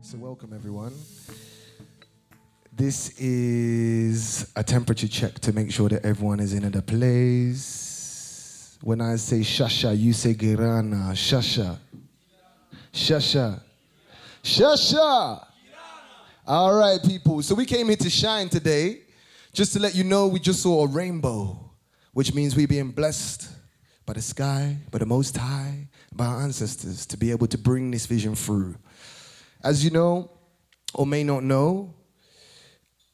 So welcome everyone. This is a temperature check to make sure that everyone is in the place. When I say Shasha, you say Girana. Shasha. Shasha. Shasha. All right, people. So we came here to shine today. Just to let you know, we just saw a rainbow, which means we're being blessed by the sky, by the Most High, by our ancestors to be able to bring this vision through. As you know, or may not know,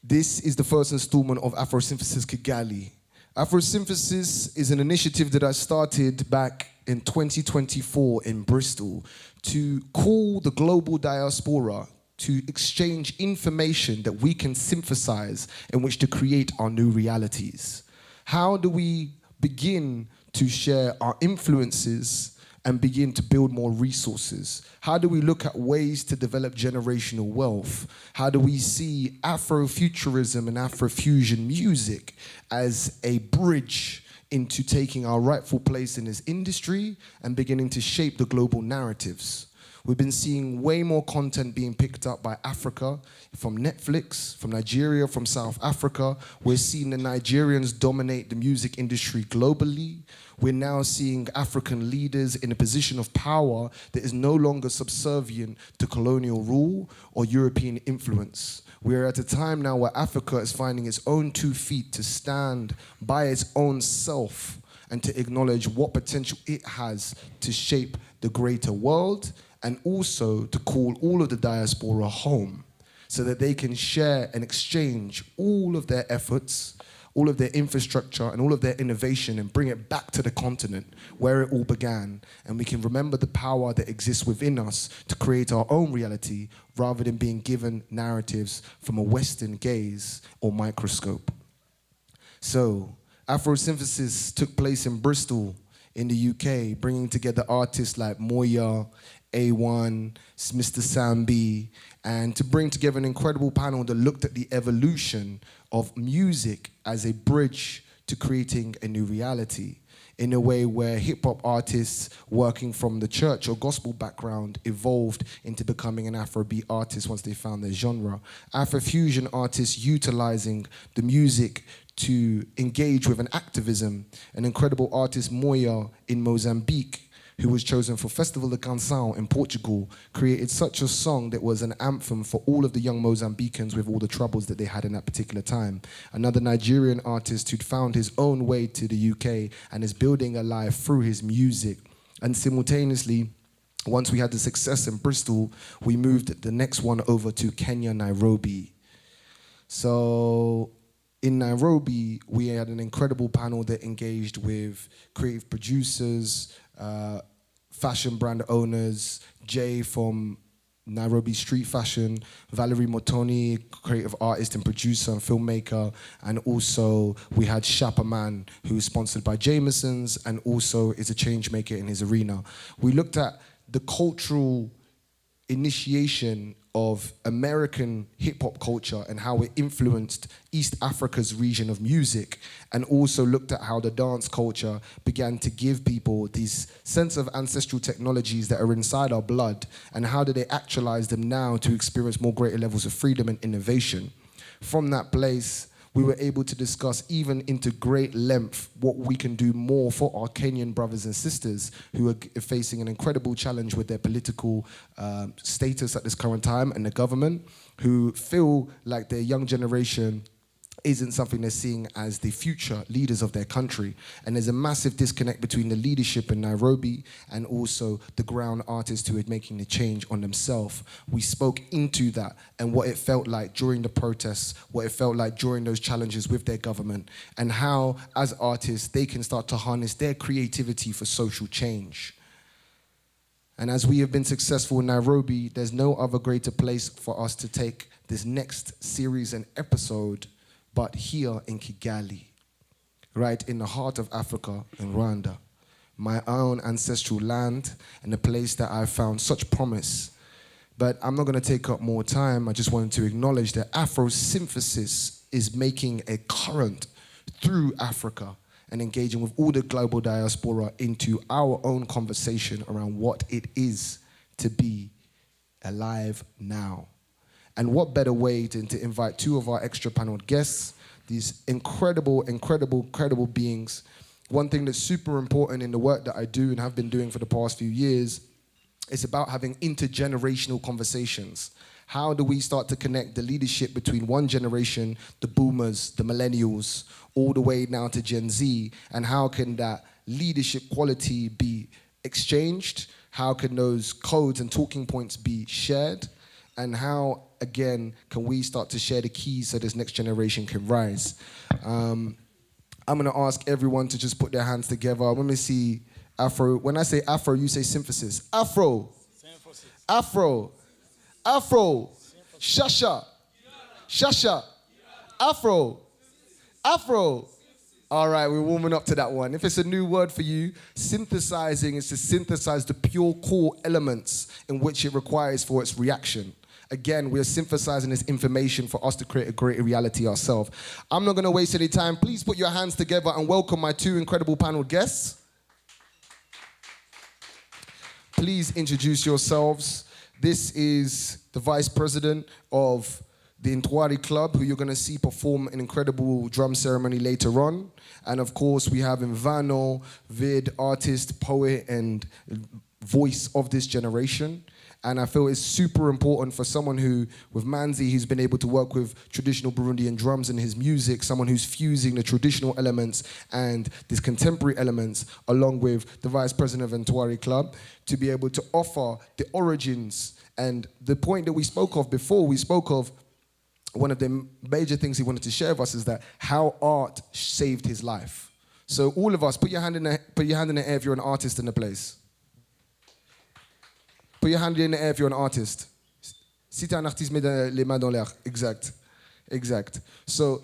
this is the first installment of Afrosynthesis Kigali. Afrosynthesis is an initiative that I started back in 2024 in Bristol to call the global diaspora to exchange information that we can synthesize in which to create our new realities. How do we begin to share our influences and begin to build more resources? How do we look at ways to develop generational wealth? How do we see Afrofuturism and Afrofusion music as a bridge into taking our rightful place in this industry and beginning to shape the global narratives? We've been seeing way more content being picked up by Africa, from Netflix, from Nigeria, from South Africa. We're seeing the Nigerians dominate the music industry globally. We're now seeing African leaders in a position of power that is no longer subservient to colonial rule or European influence. We're at a time now where Africa is finding its own 2 feet to stand by its own self and to acknowledge what potential it has to shape the greater world, and also to call all of the diaspora home so that they can share and exchange all of their efforts, all of their infrastructure, and all of their innovation and bring it back to the continent where it all began. And we can remember the power that exists within us to create our own reality rather than being given narratives from a Western gaze or microscope. So, Afrosynthesis took place in Bristol in the UK, bringing together artists like Moya, A1, Mr. Sambi, and to bring together an incredible panel that looked at the evolution of music as a bridge to creating a new reality in a way where hip-hop artists working from the church or gospel background evolved into becoming an Afrobeat artist once they found their genre. Afrofusion artists utilizing the music to engage with an activism. An incredible artist, Moya, in Mozambique, who was chosen for Festival de Canção in Portugal, created such a song that was an anthem for all of the young Mozambicans with all the troubles that they had in that particular time. Another Nigerian artist who'd found his own way to the UK and is building a life through his music. And simultaneously, once we had the success in Bristol, we moved the next one over to Kenya, Nairobi. So in Nairobi, we had an incredible panel that engaged with creative producers, fashion brand owners, Jay from Nairobi Street Fashion, Valerie Motoni, creative artist and producer and filmmaker, and also we had Shapaman, who is sponsored by Jameson's and also is a change maker in his arena. We looked at the cultural initiation of American hip-hop culture and how it influenced East Africa's region of music, and also looked at how the dance culture began to give people these sense of ancestral technologies that are inside our blood, and how do they actualize them now to experience more greater levels of freedom and innovation. From that place, we were able to discuss even into great length what we can do more for our Kenyan brothers and sisters who are facing an incredible challenge with their political status at this current time, and the government, who feel like their young generation isn't something they're seeing as the future leaders of their country. And there's a massive disconnect between the leadership in Nairobi and also the ground artists who are making the change on themselves. We spoke into that and what it felt like during the protests, what it felt like during those challenges with their government, and how, as artists, they can start to harness their creativity for social change. And as we have been successful in Nairobi, there's no other greater place for us to take this next series and episode but here in Kigali, right in the heart of Africa, in Rwanda, my own ancestral land and a place that I found such promise. But I'm not going to take up more time. I just wanted to acknowledge that Afrosynthesis is making a current through Africa and engaging with all the global diaspora into our own conversation around what it is to be alive now. And what better way than to invite two of our extra paneled guests, these incredible beings. One thing that's super important in the work that I do and have been doing for the past few years is about having intergenerational conversations. How do we start to connect the leadership between one generation, the boomers, the millennials, all the way now to Gen Z, and how can that leadership quality be exchanged? How can those codes and talking points be shared? And how, again, can we start to share the keys so this next generation can rise? I'm going to ask everyone to just put their hands together. Let me see Afro. When I say Afro, you say synthesis. Afro. Synthesis. Afro. Afro. Shasha. Shasha. Afro. Afro. All right, we're warming up to that one. If it's a new word for you, synthesizing is to synthesize the pure core elements in which it requires for its reaction. Again, we're synthesizing this information for us to create a greater reality ourselves. I'm not going to waste any time. Please put your hands together and welcome my two incredible panel guests. Please introduce yourselves. This is the Vice President of the Ntwari Club, who you're going to see perform an incredible drum ceremony later on. And of course, we have Mvano, vid, artist, poet, and voice of this generation. And I feel it's super important for someone who, with Manzi, who's been able to work with traditional Burundian drums in his music, someone who's fusing the traditional elements and these contemporary elements, along with the Vice President of Ntwari Club, to be able to offer the origins. And the point that we spoke of before, we spoke of one of the major things he wanted to share with us is that how art saved his life. So all of us, put your hand in the air if you're an artist in the place. Put your hand in the air if you're an artist. Si t'es un artiste, mets les mains dans l'air. Exact. Exact. So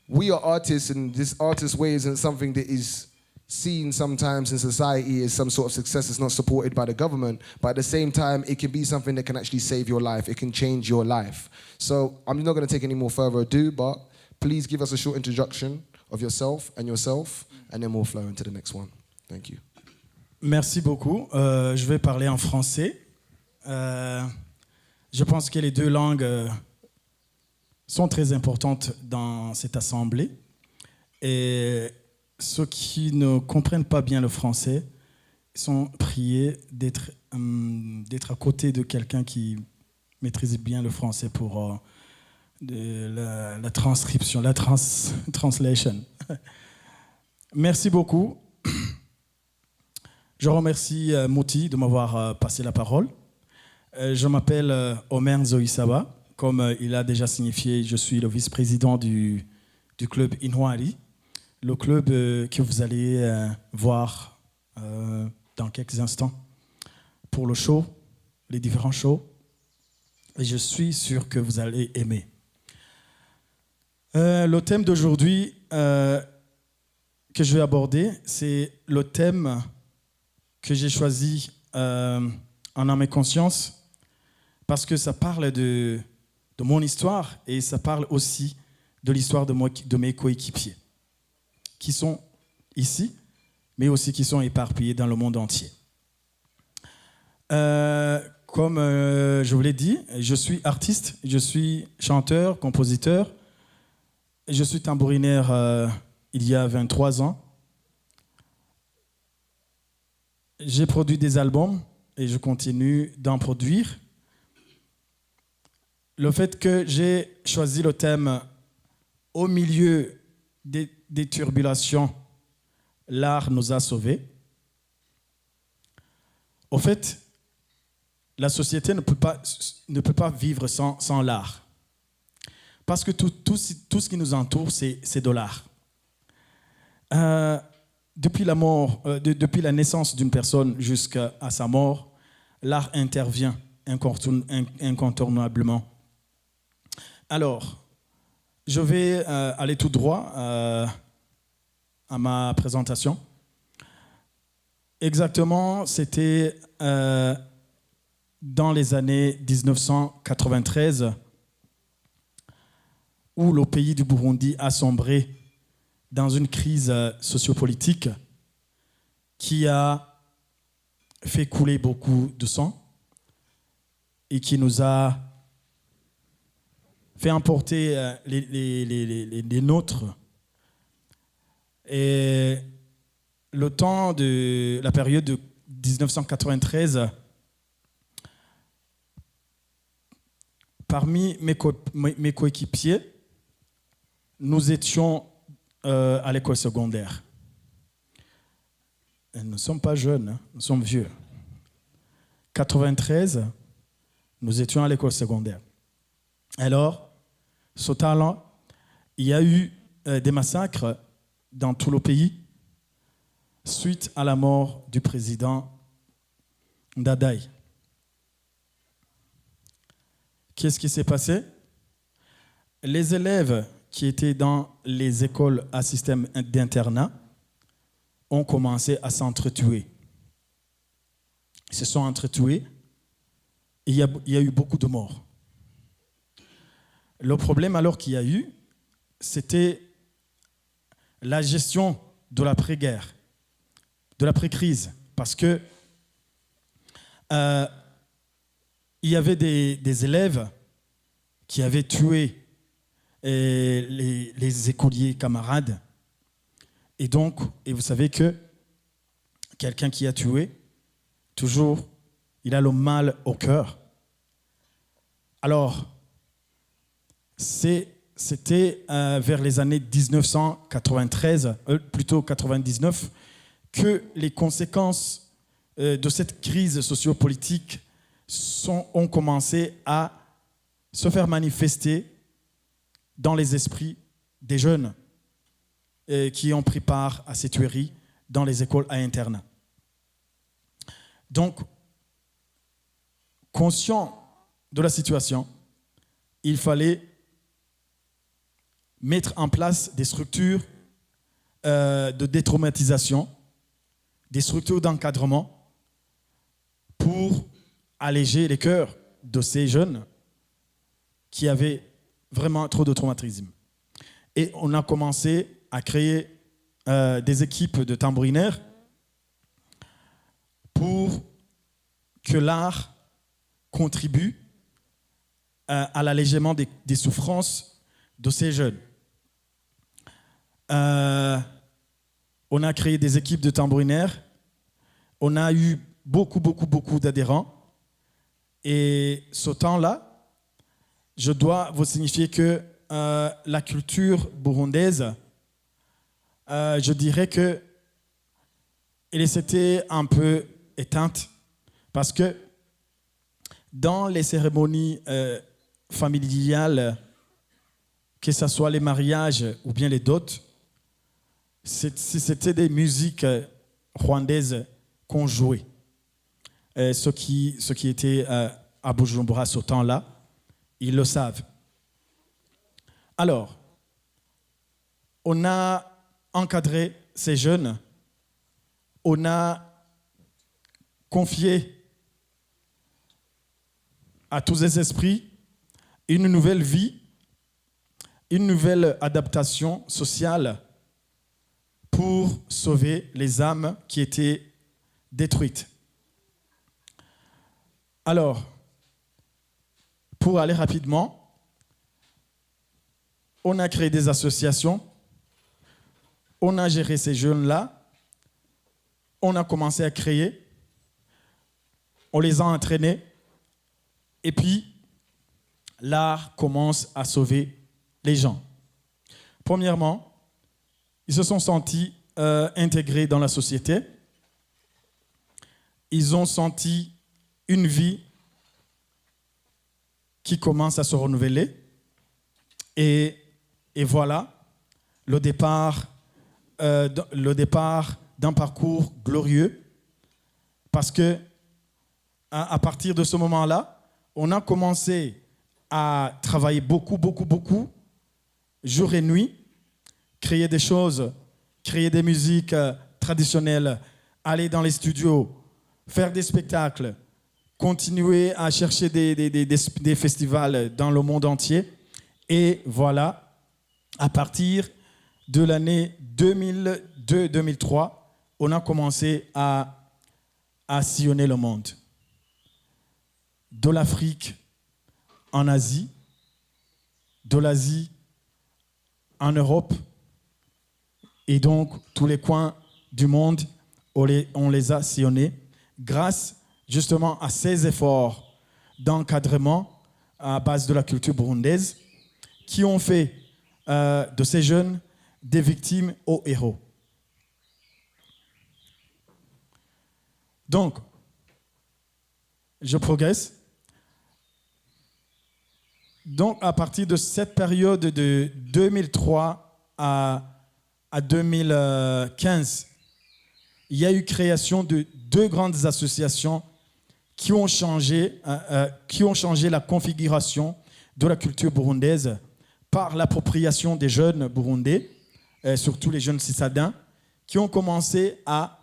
we are artists, and this artist way isn't something that is seen sometimes in society as some sort of success that's not supported by the government, but at the same time, it can be something that can actually save your life. It can change your life. So I'm not going to take any more further ado, but please give us a short introduction of yourself, and then we'll flow into the next one. Thank you. Merci beaucoup. Je vais parler en français. Je pense que les deux langues sont très importantes dans cette assemblée. Et ceux qui ne comprennent pas bien le français sont priés d'être à côté de quelqu'un qui maîtrise bien le français pour la transcription, la translation. Merci beaucoup. Je remercie Mouti de m'avoir passé la parole. Je m'appelle Omer Zoïsaba. Comme il a déjà signifié, je suis le vice-président du club Ntwari, le club que vous allez voir dans quelques instants pour le show, les différents shows. Et je suis sûr que vous allez aimer. Le thème d'aujourd'hui que je vais aborder, c'est le thème que j'ai choisi en âme et conscience, parce que ça parle de mon histoire et ça parle aussi de l'histoire de mes coéquipiers qui sont ici, mais aussi qui sont éparpillés dans le monde entier. Comme je vous l'ai dit, je suis artiste, je suis chanteur, compositeur, et je suis tambourinaire il y a 23 ans. J'ai produit des albums et je continue d'en produire. Le fait que j'ai choisi le thème au milieu des turbulations, l'art nous a sauvés. Au fait, la société ne peut pas vivre sans l'art. Parce que tout ce qui nous entoure, c'est de l'art. Depuis la naissance d'une personne jusqu'à sa mort, l'art intervient incontournablement. Alors, je vais aller tout droit à ma présentation. Exactement, c'était dans les années 1993 où le pays du Burundi a sombré dans une crise sociopolitique qui a fait couler beaucoup de sang. et qui nous a fait emporter les nôtres. Et le temps de la période de 1993, parmi mes coéquipiers, nous étions à l'école secondaire. Et nous ne sommes pas jeunes, hein, nous sommes vieux. 93, nous étions à l'école secondaire. Alors, ce talent, il y a eu des massacres dans tout le pays suite à la mort du président Dadaï. Qu'est-ce qui s'est passé? Les élèves qui étaient dans les écoles à système d'internat ont commencé à s'entretuer. Ils se sont entretués et il y a eu beaucoup de morts. Le problème alors qu'il y a eu, c'était la gestion de l'après-guerre, de l'après-crise, parce que il y avait des élèves qui avaient tué les écoliers camarades. Et donc, vous savez que quelqu'un qui a tué, toujours, il a le mal au cœur. Alors, c'était vers les années 1993, plutôt 99, que les conséquences de cette crise sociopolitique ont commencé à se faire manifester dans les esprits des jeunes qui ont pris part à ces tueries dans les écoles à internat. Donc, conscient de la situation, il fallait mettre en place des structures de détraumatisation, des structures d'encadrement pour alléger les cœurs de ces jeunes qui avaient vraiment trop de traumatisme. Et on a commencé à créer des équipes de tambourinaires pour que l'art contribue à l'allègement des souffrances de ces jeunes. On a créé des équipes de tambourinaires. On a eu beaucoup d'adhérents. Et ce temps-là, je dois vous signifier que la culture burundaise, je dirais que elle s'était un peu éteinte parce que dans les cérémonies familiales, que ce soit les mariages ou bien les dots, c'était des musiques rwandaises qu'on jouait. Ceux qui étaient à Bujumbura ce temps-là, ils le savent. Alors, on a encadré ces jeunes, on a confié à tous ces esprits une nouvelle vie, une nouvelle adaptation sociale pour sauver les âmes qui étaient détruites. Alors, pour aller rapidement, on a créé des associations, on a géré ces jeunes-là, on a commencé à créer, on les a entraînés, et puis l'art commence à sauver les gens. Premièrement, ils se sont sentis intégrés dans la société, ils ont senti une vie qui commence à se renouveler, et voilà le départ d'un parcours glorieux, parce que à partir de ce moment-là, on a commencé à travailler beaucoup, jour et nuit, créer des choses, créer des musiques traditionnelles, aller dans les studios, faire des spectacles, continuer à chercher des festivals dans le monde entier. Et voilà, à partir de l'année 2002-2003, on a commencé à sillonner le monde. de l'Afrique en Asie, de l'Asie en Europe, et donc tous les coins du monde, on les a sillonnés grâce justement à ces efforts d'encadrement à base de la culture burundaise qui ont fait de ces jeunes des victimes aux héros. Donc, je progresse. Donc, à partir de cette période de 2003 à 2015, il y a eu création de 2 grandes associations qui ont changé la configuration de la culture burundaise par l'appropriation des jeunes burundais, surtout les jeunes citadins, qui ont commencé à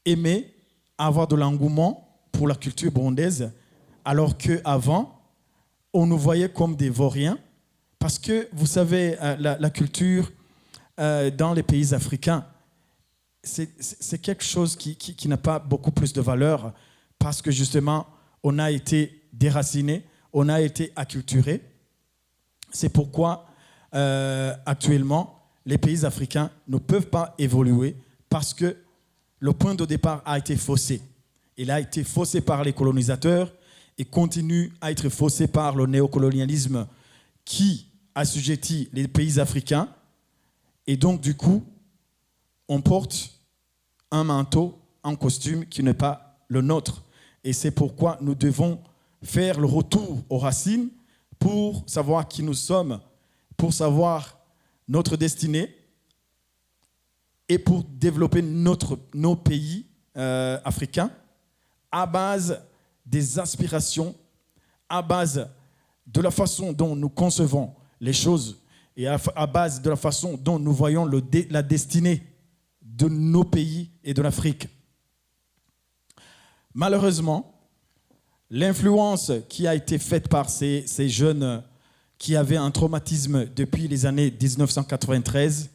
aimer, à avoir de l'engouement pour la culture burundaise, alors qu'avant, on nous voyait comme des vauriens, parce que, vous savez, la culture dans les pays africains, c'est quelque chose qui n'a pas beaucoup plus de valeur, parce que justement, on a été déraciné, on a été acculturé. C'est pourquoi, actuellement, les pays africains ne peuvent pas évoluer, parce que le point de départ a été faussé. Il a été faussé par les colonisateurs et continue à être faussé par le néocolonialisme qui assujettit les pays africains. Et donc, du coup, on porte un manteau, un costume qui n'est pas le nôtre. Et c'est pourquoi nous devons faire le retour aux racines pour savoir qui nous sommes, pour savoir notre destinée et pour développer nos pays africains à base des aspirations, à base de la façon dont nous concevons les choses et à base de la façon dont nous voyons la destinée de nos pays et de l'Afrique. Malheureusement, l'influence qui a été faite par ces jeunes qui avaient un traumatisme depuis les années 1993,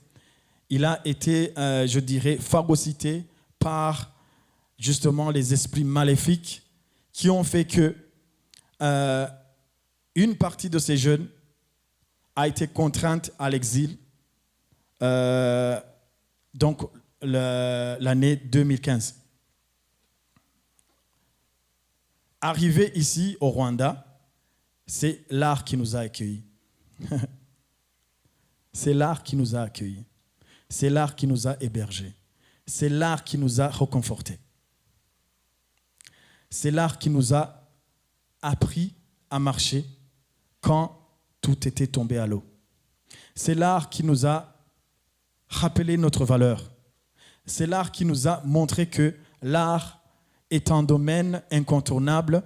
il a été, je dirais, phagocyté par justement les esprits maléfiques qui ont fait que une partie de ces jeunes a été contrainte à l'exil, donc l'année 2015. Arrivé ici au Rwanda, c'est l'art qui nous a accueillis. C'est l'art qui nous a accueillis. C'est l'art qui nous a hébergés. C'est l'art qui nous a réconfortés. C'est l'art qui nous a appris à marcher quand tout était tombé à l'eau. C'est l'art qui nous a rappelé notre valeur. C'est l'art qui nous a montré que l'art est un domaine incontournable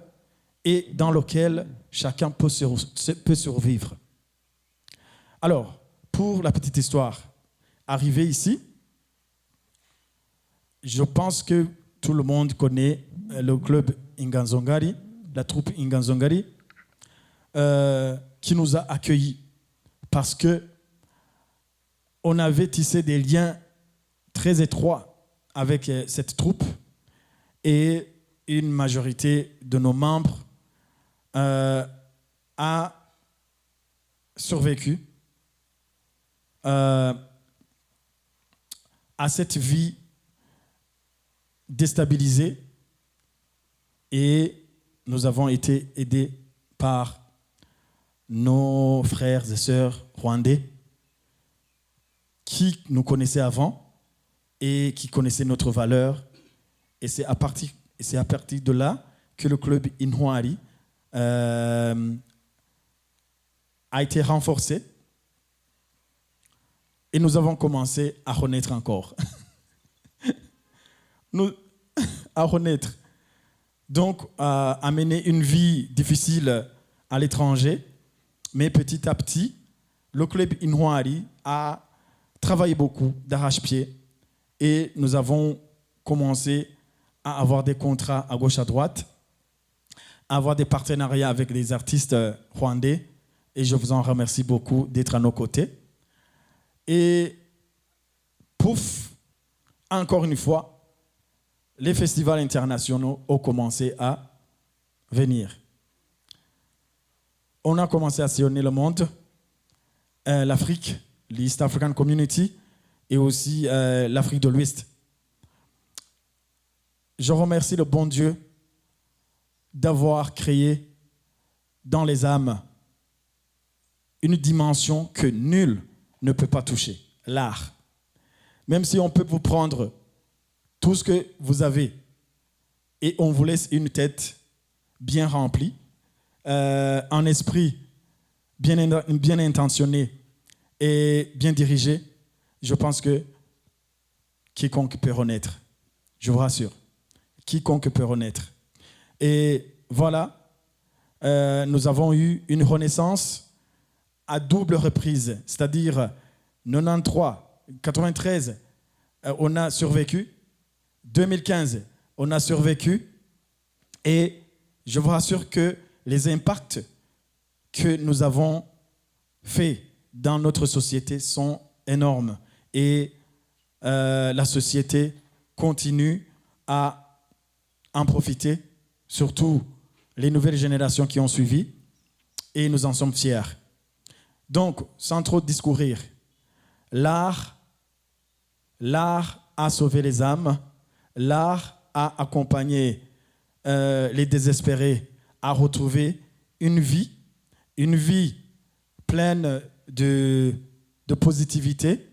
et dans lequel chacun peut survivre. Alors, pour la petite histoire, arrivé ici, je pense que tout le monde connaît le club Inganzongari, la troupe Inganzongari, qui nous a accueillis parce que on avait tissé des liens très étroits avec cette troupe et une majorité de nos membres a survécu à cette vie déstabilisée et nous avons été aidés par nos frères et sœurs rwandais qui nous connaissaient avant et qui connaissaient notre valeur. Et c'est à partir de là que le club Intwari a été renforcé et nous avons commencé à renaître encore. À renaître. Donc, à mener une vie difficile à l'étranger, mais petit à petit, le club Intwari a travaillé beaucoup d'arrache-pied et nous avons commencé à avoir des contrats à gauche à droite, à avoir des partenariats avec des artistes rwandais et je vous en remercie beaucoup d'être à nos côtés. Et pouf, encore une fois, les festivals internationaux ont commencé à venir. on a commencé à sillonner le monde, l'Afrique, l'East African Community, et aussi l'Afrique de l'Ouest. Je remercie le bon Dieu d'avoir créé dans les âmes une dimension que nul ne peut pas toucher, l'art. Même si on peut vous prendre tout ce que vous avez et on vous laisse une tête bien remplie, un esprit bien intentionné et bien dirigé, je pense que quiconque peut renaître, je vous rassure, quiconque peut renaître. Et voilà, nous avons eu une renaissance à double reprise, c'est-à-dire 93, 93, on a survécu, 2015, on a survécu, et je vous rassure que les impacts que nous avons faits dans notre société sont énormes, et la société continue à en profiter, surtout les nouvelles générations qui ont suivi, et nous en sommes fiers. Donc, sans trop discourir, l'art a sauvé les âmes, l'art a accompagné les désespérés à retrouver une vie pleine de positivité,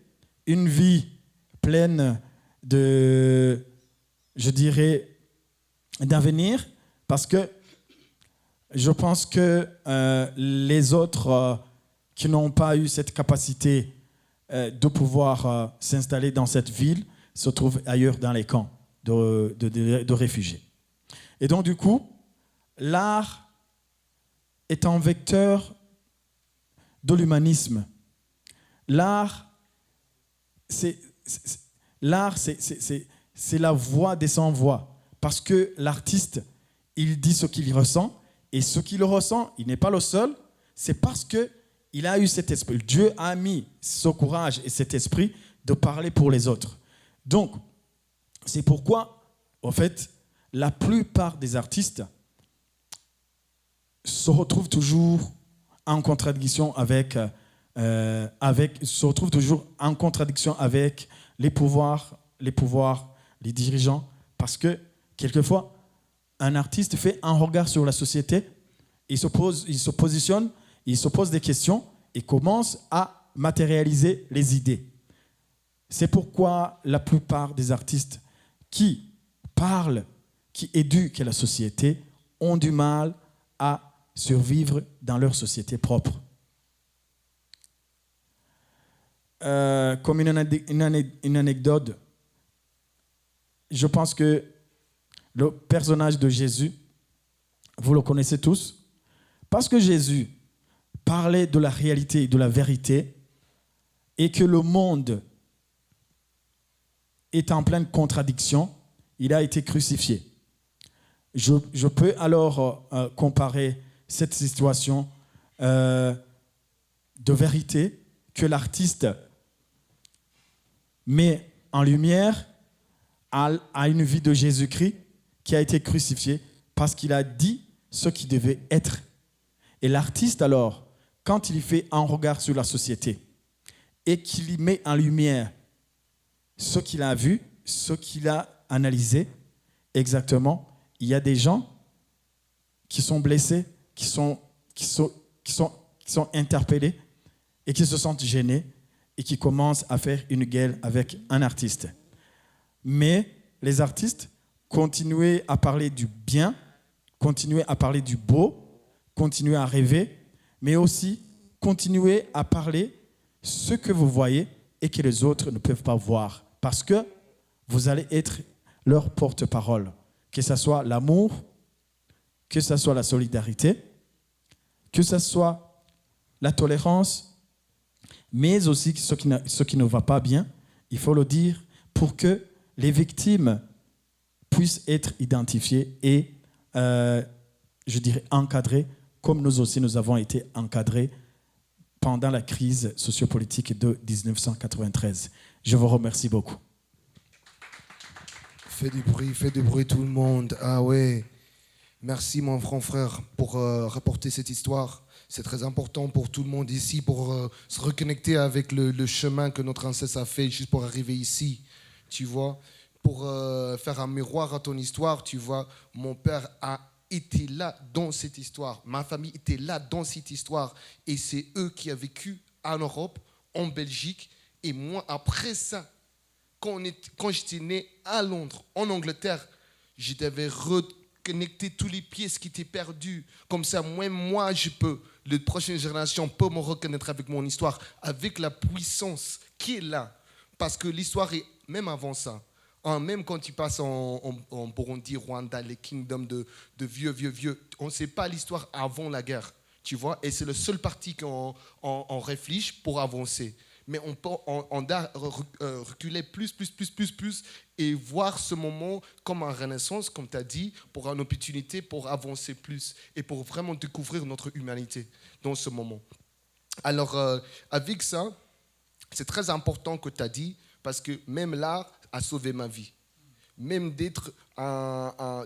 une vie pleine de, je dirais, d'avenir, parce que je pense que les autres qui n'ont pas eu cette capacité de pouvoir s'installer dans cette ville se trouvent ailleurs dans les camps de réfugiés. Et donc du coup, l'art est un vecteur de l'humanisme. L'art, c'est la voix des sans-voix. Parce que l'artiste, il dit ce qu'il ressent, et ce qu'il ressent, il n'est pas le seul, c'est parce qu'il a eu cet esprit. Dieu a mis ce courage et cet esprit de parler pour les autres. Donc, c'est pourquoi, en fait, la plupart des artistes se retrouvent toujours en contradiction avec les pouvoirs, les dirigeants, parce que quelquefois, un artiste fait un regard sur la société, il se positionne, il se pose des questions et commence à matérialiser les idées. C'est pourquoi la plupart des artistes qui parlent, qui éduquent la société, ont du mal à survivre dans leur société propre. Comme une anecdote, je pense que le personnage de Jésus, vous le connaissez tous, parce que Jésus parlait de la réalité et de la vérité, et que le monde est en pleine contradiction, il a été crucifié. Je peux alors comparer cette situation de vérité que l'artiste met en lumière à une vie de Jésus-Christ qui a été crucifié parce qu'il a dit ce qui devait être. Et l'artiste alors, quand il fait un regard sur la société et qu'il y met en lumière ce qu'il a vu, ce qu'il a analysé, exactement, il y a des gens qui sont blessés, qui sont interpellés et qui se sentent gênés et qui commencent à faire une guerre avec un artiste. Mais les artistes continuent à parler du bien, continuent à parler du beau, continuez à rêver, mais aussi continuez à parler ce que vous voyez et que les autres ne peuvent pas voir. Parce que vous allez être leur porte-parole. Que ce soit l'amour, que ce soit la solidarité, que ce soit la tolérance, mais aussi ce qui ne va pas bien, il faut le dire, pour que les victimes puissent être identifiées et, je dirais, encadrées, comme nous aussi nous avons été encadrés pendant la crise sociopolitique de 1993. Je vous remercie beaucoup. Fais du bruit tout le monde. Ah ouais. Merci mon grand frère pour rapporter cette histoire. C'est très important pour tout le monde ici, pour se reconnecter avec le chemin que notre ancêtre a fait juste pour arriver ici, tu vois. Pour faire un miroir à ton histoire, tu vois, mon père a été là dans cette histoire. Ma famille était là dans cette histoire. Et c'est eux qui ont vécu en Europe, en Belgique. Et moi, après ça, quand j'étais né à Londres, en Angleterre, je devais reconnecter tous les pièces qui étaient perdues. Comme ça, moi, je peux. Les prochaines générations peuvent me reconnaître avec mon histoire, avec la puissance qui est là. Parce que l'histoire est, même avant ça, même quand tu passes en Burundi, Rwanda, les kingdoms de vieux, on ne sait pas l'histoire avant la guerre, tu vois, et c'est le seul parti qu'on réfléchit pour avancer. Mais on doit reculer plus, et voir ce moment comme une renaissance, comme tu as dit, pour une opportunité pour avancer plus et pour vraiment découvrir notre humanité dans ce moment. Alors, avec ça, c'est très important que tu as dit, parce que même l'art a sauvé ma vie. Même d'être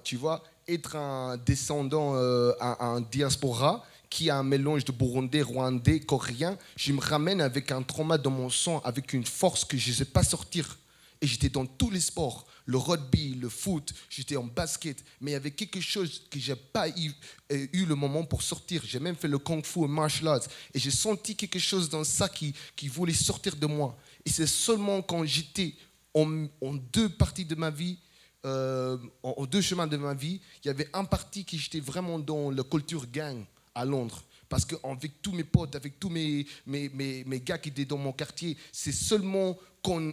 tu vois, être un descendant, un diaspora qui a un mélange de burundais, rwandais, coréen, je me ramène avec un trauma dans mon sang, avec une force que je ne sais pas sortir. Et j'étais dans tous les sports, le rugby, le foot, j'étais en basket, mais il y avait quelque chose que je n'ai pas eu le moment pour sortir. J'ai même fait le kung-fu et martial arts, et j'ai senti quelque chose dans ça qui voulait sortir de moi. Et c'est seulement quand j'étais en deux parties de ma vie, en deux chemins de ma vie, il y avait un parti qui j'étais vraiment dans la culture gang à Londres. Parce qu'avec tous mes potes, avec tous mes gars qui étaient dans mon quartier, c'est seulement quand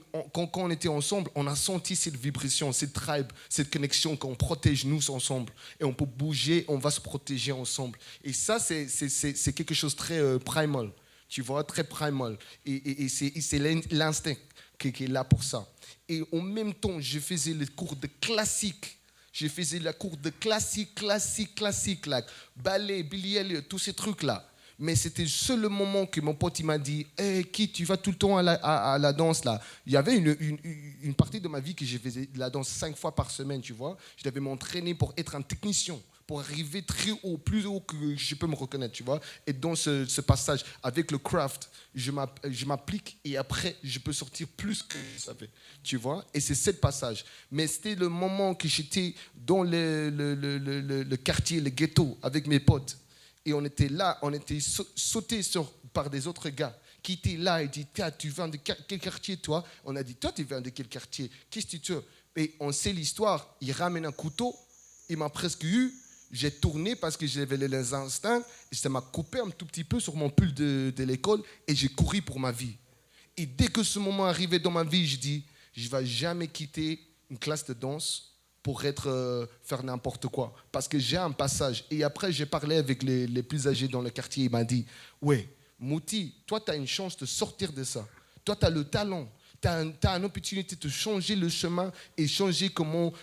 on était ensemble, on a senti cette vibration, cette tribe, cette connexion qu'on protège nous ensemble. Et on peut bouger, on va se protéger ensemble. Et ça, c'est quelque chose de très primal, tu vois, très primal. Et c'est l'instinct qui est là pour ça. Et en même temps, je faisais les cours de classique. Je faisais la cours de classique, là, ballet, Billy Elliot, tous ces trucs-là. Mais c'était le seul moment que mon pote il m'a dit hey, « Qui, tu vas tout le temps à la danse là ?» Il y avait une partie de ma vie que je faisais de la danse 5 fois par semaine, tu vois. Je devais m'entraîner pour être un technicien, pour arriver très haut, plus haut que je peux me reconnaître, tu vois. Et dans ce passage, avec le craft, je m'applique et après, je peux sortir plus que je savais, tu vois. Et c'est ce passage. Mais c'était le moment que j'étais dans le quartier, le ghetto, avec mes potes. Et on était là, on était sautés par des autres gars qui étaient là et dit « Tu viens de quel quartier, toi ?» On a dit « Toi, tu viens de quel quartier? Qu'est-ce que tu veux ?» Et on sait l'histoire. Il ramène un couteau, il m'a presque eu. J'ai tourné parce que j'avais les instincts et ça m'a coupé un tout petit peu sur mon pull de l'école et j'ai couru pour ma vie. Et dès que ce moment arrivait dans ma vie, je dis je ne vais jamais quitter une classe de danse pour faire n'importe quoi. Parce que j'ai un passage. Et après, j'ai parlé avec les plus âgés dans le quartier. Il m'a dit ouais, Mouti, toi, tu as une chance de sortir de ça. Toi, tu as le talent. Tu as une opportunité de changer le chemin et changer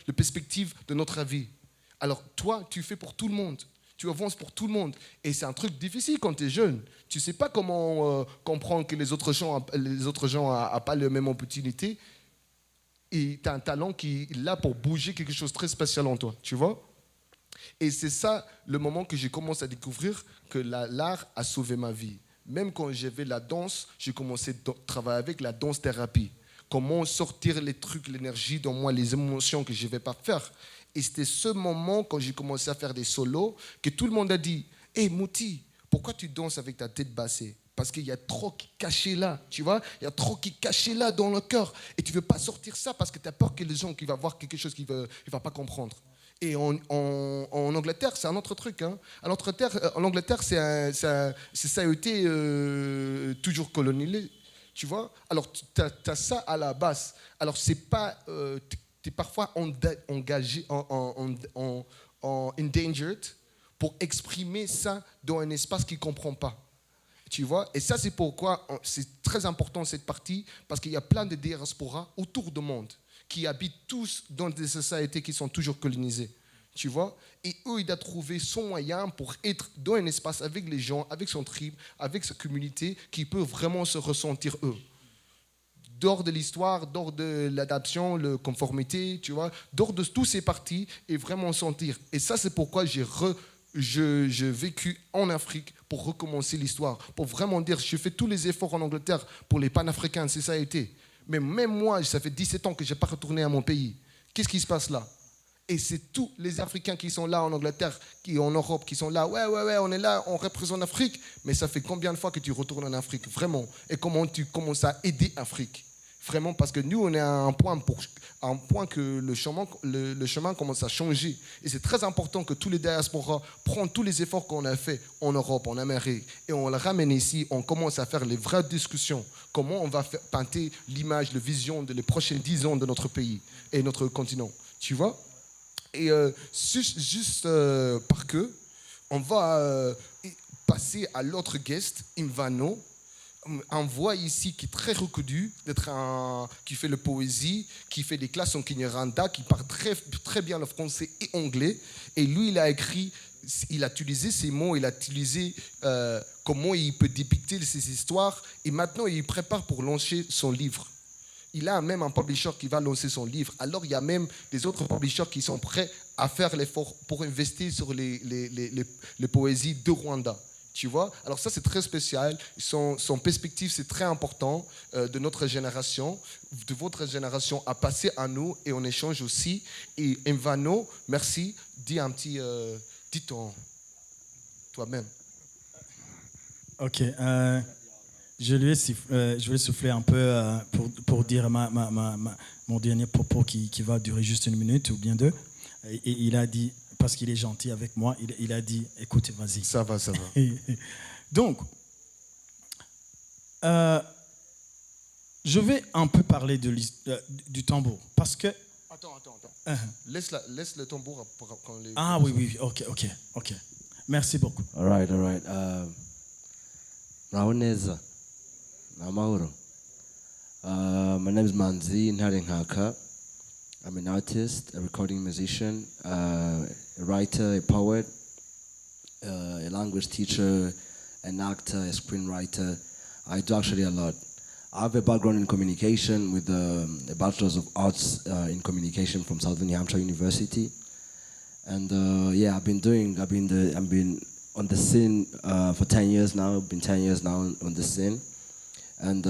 la perspective de notre vie. Alors, toi, tu fais pour tout le monde. Tu avances pour tout le monde. Et c'est un truc difficile quand tu es jeune. Tu ne sais pas comment comprendre que les autres gens n'ont pas la même opportunité. Et tu as un talent qui est là pour bouger quelque chose de très spécial en toi. Tu vois? Et c'est ça le moment que j'ai commencé à découvrir que l'art a sauvé ma vie. Même quand j'avais la danse, j'ai commencé à travailler avec la danse-thérapie. Comment sortir les trucs, l'énergie dans moi, les émotions que je ne vais pas faire. Et c'était ce moment, quand j'ai commencé à faire des solos, que tout le monde a dit « Hey Mouti, pourquoi tu danses avec ta tête baissée ?» Parce qu'il y a trop qui est caché là, tu vois. Il y a trop qui est caché là dans le cœur. Et tu ne veux pas sortir ça parce que tu as peur que les gens qui vont voir quelque chose qu'ils ne vont pas comprendre. Et en Angleterre, c'est un autre truc. Hein. En Angleterre, ça a été toujours colonisé, tu vois. Alors, tu as ça à la base. Alors, c'est pas... tu es parfois engagé, endangered pour exprimer ça dans un espace qu'il ne comprend pas. Tu vois? Et ça, c'est pourquoi c'est très important cette partie, parce qu'il y a plein de diasporas autour du monde qui habitent tous dans des sociétés qui sont toujours colonisées. Tu vois? Et eux, ils doivent trouver son moyen pour être dans un espace avec les gens, avec son tribe, avec sa communauté, qui peut vraiment se ressentir eux. Dehors de l'histoire, dehors de l'adaptation, la conformité, tu vois, dehors de tous ces parties et vraiment sentir. Et ça, c'est pourquoi j'ai j'ai vécu en Afrique pour recommencer l'histoire, pour vraiment dire, je fais tous les efforts en Angleterre pour les panafricains, c'est ça a été. Mais même moi, ça fait 17 ans que je n'ai pas retourné à mon pays. Qu'est-ce qui se passe là? Et c'est tous les Africains qui sont là en Angleterre, qui en Europe, qui sont là. Ouais, on est là, on représente l'Afrique. Mais ça fait combien de fois que tu retournes en Afrique, vraiment? Et comment tu commences à aider l'Afrique? Vraiment, parce que nous, on est à un point que le chemin commence à changer. Et c'est très important que tous les diasporas prennent tous les efforts qu'on a fait en Europe, en Amérique, et on les ramène ici, on commence à faire les vraies discussions. Comment on va peinter l'image, la vision de les prochains 10 ans de notre pays et notre continent. Tu vois? Et juste parce que on va passer à l'autre guest, Imvano, un voix ici qui est très reconnu, qui fait la poésie, qui fait des classes en Kinyarwanda, qui parle très bien le français et anglais. Et lui, il a écrit, il a utilisé ces mots, il a utilisé comment il peut dépicter ces histoires. Et maintenant, il prépare pour lancer son livre. Il a même un publisher qui va lancer son livre. Alors, il y a même des autres publishers qui sont prêts à faire l'effort pour investir sur les poésies de Rwanda. Tu vois? Alors ça, c'est très spécial. Son perspective, c'est très important de notre génération, de votre génération, à passer à nous et on échange aussi. Et Imvano, merci. Dis un petit... dis toi-même. Ok. Je vais souffler un peu pour dire mon dernier propos qui va durer juste 1 minute ou bien 2. Et il a dit, parce qu'il est gentil avec moi, il a dit, écoute, vas-y. Ça va. Donc, je vais un peu parler du tambour. Parce que... Attends. Laisse le tambour pour quand les... Ah oui, ok. Merci beaucoup. All right. Raoneza. Namahoro. My name is Manzi Nharenkaka. I'm an artist, a recording musician, a writer, a poet, a language teacher, an actor, a screenwriter. I do actually a lot. I have a background in communication with a Bachelor's of Arts in Communication from Southern New Hampshire University. And I've been on the scene for 10 years now. Been 10 years now on the scene. And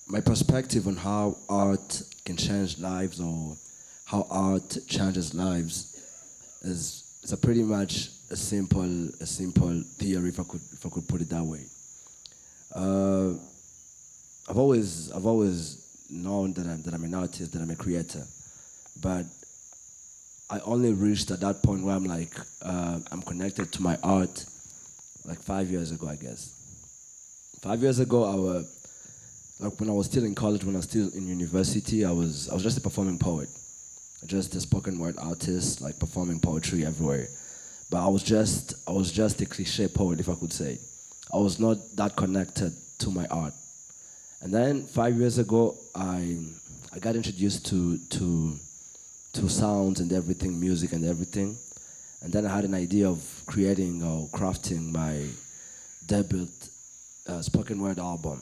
my perspective on how art can change lives or how art changes lives is a pretty much a simple theory, if I could put it that way. I've always known that I'm an artist, that I'm a creator, but I only reached at that point where I'm like I'm connected to my art like 5 years ago, I guess. 5 years ago, like when I was still in college, when I was still in university, I was just a performing poet, just a spoken word artist, like performing poetry everywhere. But I was just a cliche poet, if I could say. I was not that connected to my art. And then 5 years ago, I got introduced to sounds and everything, music and everything. And then I had an idea of creating or crafting my debut spoken word album.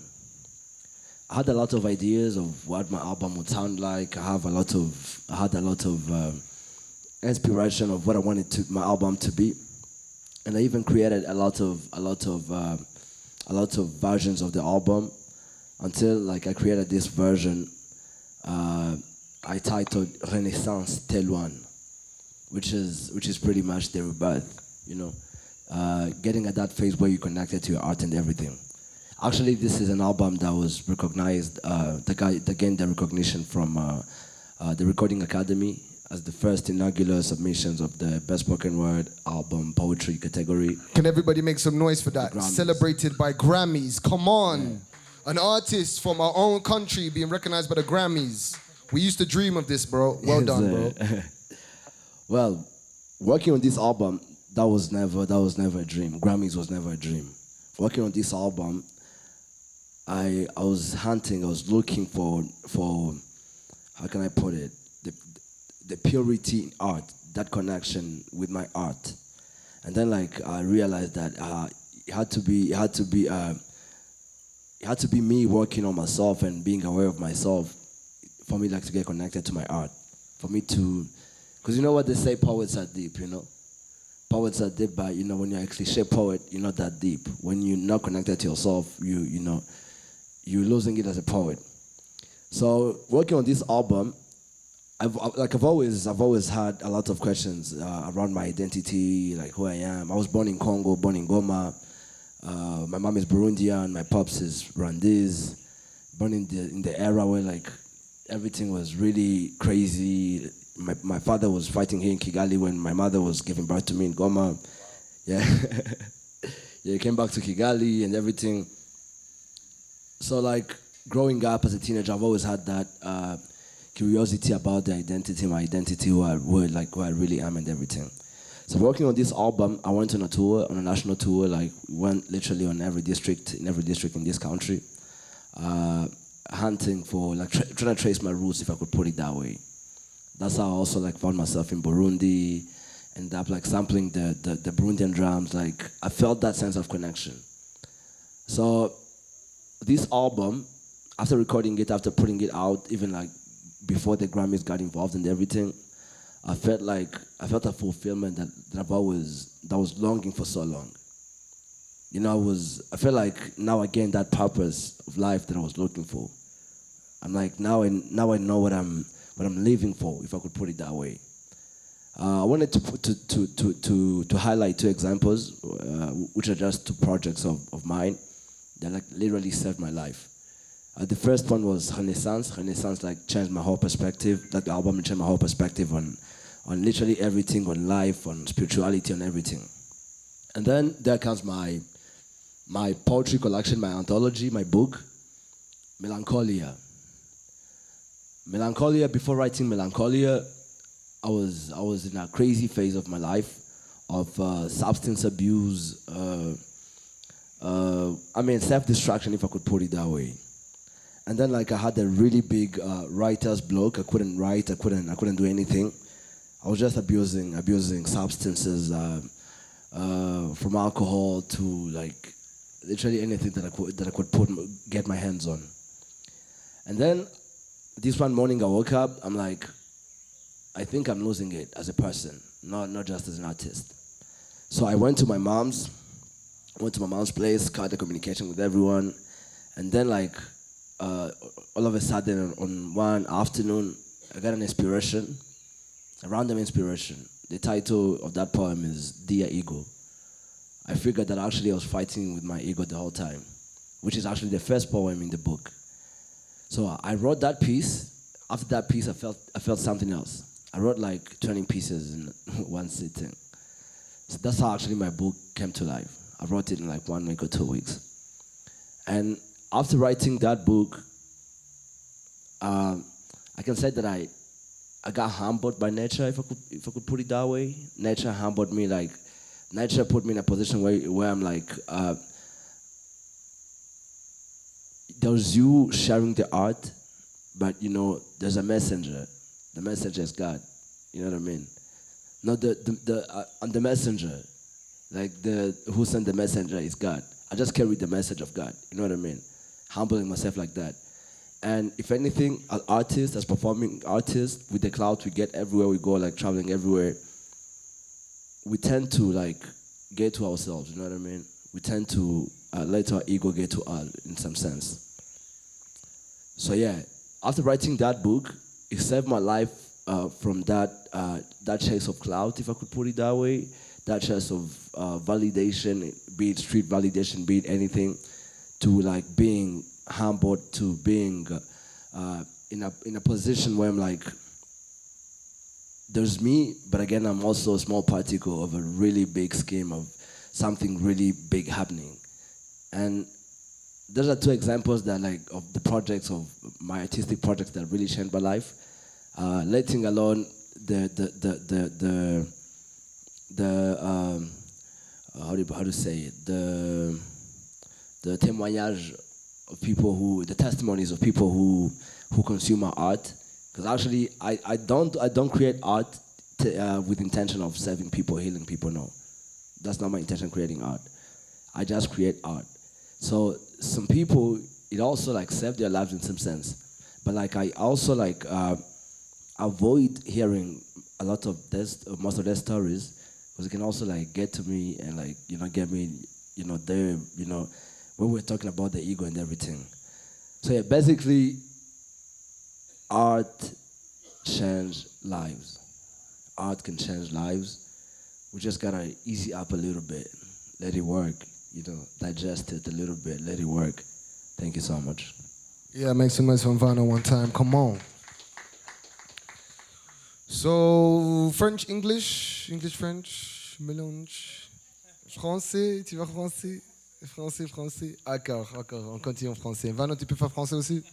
I had a lot of ideas of what my album would sound like. I had a lot of inspiration of what I wanted my album to be, and I even created a lot of versions of the album, until like I created this version I titled Renaissance Telwan, which is pretty much the rebirth, getting at that phase where you connected to your art and everything. Actually, this is an album that was recognized, that gained the recognition from the Recording Academy as the first inaugural submissions of the Best Spoken Word Album Poetry category. Can everybody make some noise for that? Celebrated by Grammys. Come on. Yeah. An artist from our own country being recognized by the Grammys. We used to dream of this, bro. Well done, bro. Well, working on this album, that was never a dream. Grammys was never a dream. Working on this album, I was looking for how can I put it, the purity in art, that connection with my art. And then like I realized that it had to be me working on myself and being aware of myself for me like to get connected to my art. for me to, because you know what they say, poets are deep, you know. Poets are deep, but you know when you're a cliche poet, you're not that deep. When you're not connected to yourself, you know, you're losing it as a poet. So working on this album, I've always had a lot of questions around my identity, like who I am. I was born in Congo, born in Goma. My mom is Burundian, my pops is Rwandese. Born in the era where like everything was really crazy. My father was fighting here in Kigali when my mother was giving birth to me in Goma. Yeah, yeah, he came back to Kigali and everything. So like growing up as a teenager, I've always had that curiosity about the identity, my identity, who I really am and everything. So working on this album, I went on a tour, on a national tour, like went literally on every district, in this country, hunting for, like trying to trace my roots, if I could put it that way. That's how I also like found myself in Burundi, ended up like sampling the Burundian drums, like I felt that sense of connection. So this album, after recording it, after putting it out, even like before the Grammys got involved and everything, I felt a fulfillment that I was longing for so long. You know, I felt like now again that purpose of life that I was looking for. I'm like now I know what I'm living for, if I could put it that way. I wanted to highlight two examples, which are just two projects of mine that like literally saved my life. The first one was Renaissance. Renaissance like changed my whole perspective. Like the album changed my whole perspective on literally everything, on life, on spirituality, on everything. And then there comes my poetry collection, my anthology, my book, Melancholia. Melancholia. Before writing Melancholia, I was in a crazy phase of my life, of substance abuse. Self-destruction, if I could put it that way. And then like I had a really big writer's block. I couldn't write. I couldn't do anything. I was just abusing substances, from alcohol to like literally anything that I could get my hands on. And then this one morning I woke up. I'm like, I think I'm losing it as a person, not just as an artist. So I went to my mom's place, cut the communication with everyone, and then like all of a sudden on one afternoon I got an inspiration, a random inspiration. The title of that poem is Dear Ego. I figured that actually I was fighting with my ego the whole time, which is actually the first poem in the book. So I wrote that piece. After that piece I felt something else. I wrote like 20 pieces in one sitting. So that's how actually my book came to life. I wrote it in like 1 week or 2 weeks. And after writing that book, I can say that I got humbled by nature, if I could put it that way. Nature humbled me, like nature put me in a position where I'm like, there's you sharing the art, but you know there's a messenger. The messenger is God. You know what I mean? Not the messenger, like who sent the messenger is God. I just carry the message of God. You know what I mean? Humbling myself like that. And if anything, as artists, as performing artists, with the clout we get everywhere we go, like traveling everywhere, we tend to like get to ourselves, you know what I mean? We tend to let our ego get to us in some sense. So yeah, after writing that book, it saved my life from that chase of clout, if I could put it that way, that chase of validation, be it street validation, be it anything, to like being humbled, to being in a position where I'm like, there's me, but again, I'm also a small particle of a really big scheme of something really big happening. And those are two examples that like of the projects, of my artistic projects that really changed my life. Letting alone how to say it, the témoignage of people the testimonies of people who consume our art. Because actually, I don't create art with intention of serving people, healing people. No, that's not my intention. Creating art, I just create art. So some people, it also like saved their lives in some sense. But like I also like avoid hearing a lot of most of their stories, because it can also like get to me and like get me there when we're talking about the ego and everything. So yeah, basically, art change lives. Art can change lives. We just gotta easy up a little bit, let it work, digest it a little bit, let it work. Thank you so much. Yeah, make some noise from Vano one time. Come on. So, French, English, English, French, mélange. Français, tu vas français? Français, français. D'accord, on continue en français. Vano, tu peux faire français aussi?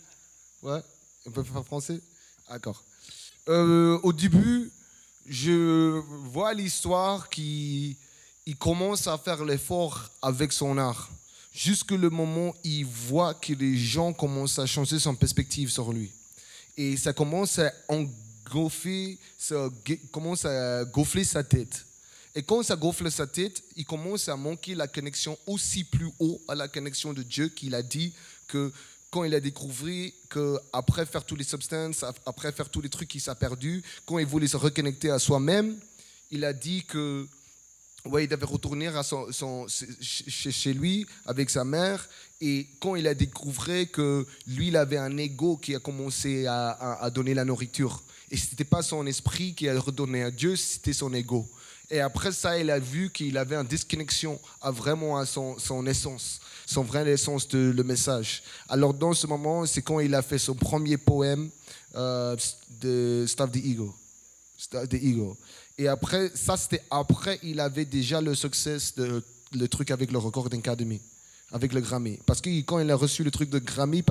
Ouais, on peut faire français? D'accord. Au début, je vois l'histoire qui il commence à faire l'effort avec son art. Jusque le moment où il voit que les gens commencent à changer son perspective sur lui. Et ça commence à engoffer, ça commence à gonfler sa tête. Et quand ça gonfle sa tête, il commence à manquer la connexion aussi plus haut à la connexion de Dieu qu'il a dit que quand il a découvert qu'après faire tous les substances, après faire tous les trucs qu'il s'est perdu, quand il voulait se reconnecter à soi-même, il a dit que il devait retourner à chez lui avec sa mère. Et quand il a découvert que lui, il avait un ego qui a commencé à donner la nourriture. Et ce n'était pas son esprit qui a redonné à Dieu, c'était son ego. Et après ça, il a vu qu'il avait une disconnexion vraiment à son essence, son vrai essence de le message. Alors dans ce moment, c'est quand il a fait son premier poème de Stuff the Ego. Stuff the Ego. Et après, ça c'était après, il avait déjà le succès le truc avec le Recording Academy, avec le Grammy. Parce que quand il a reçu le truc de Grammy,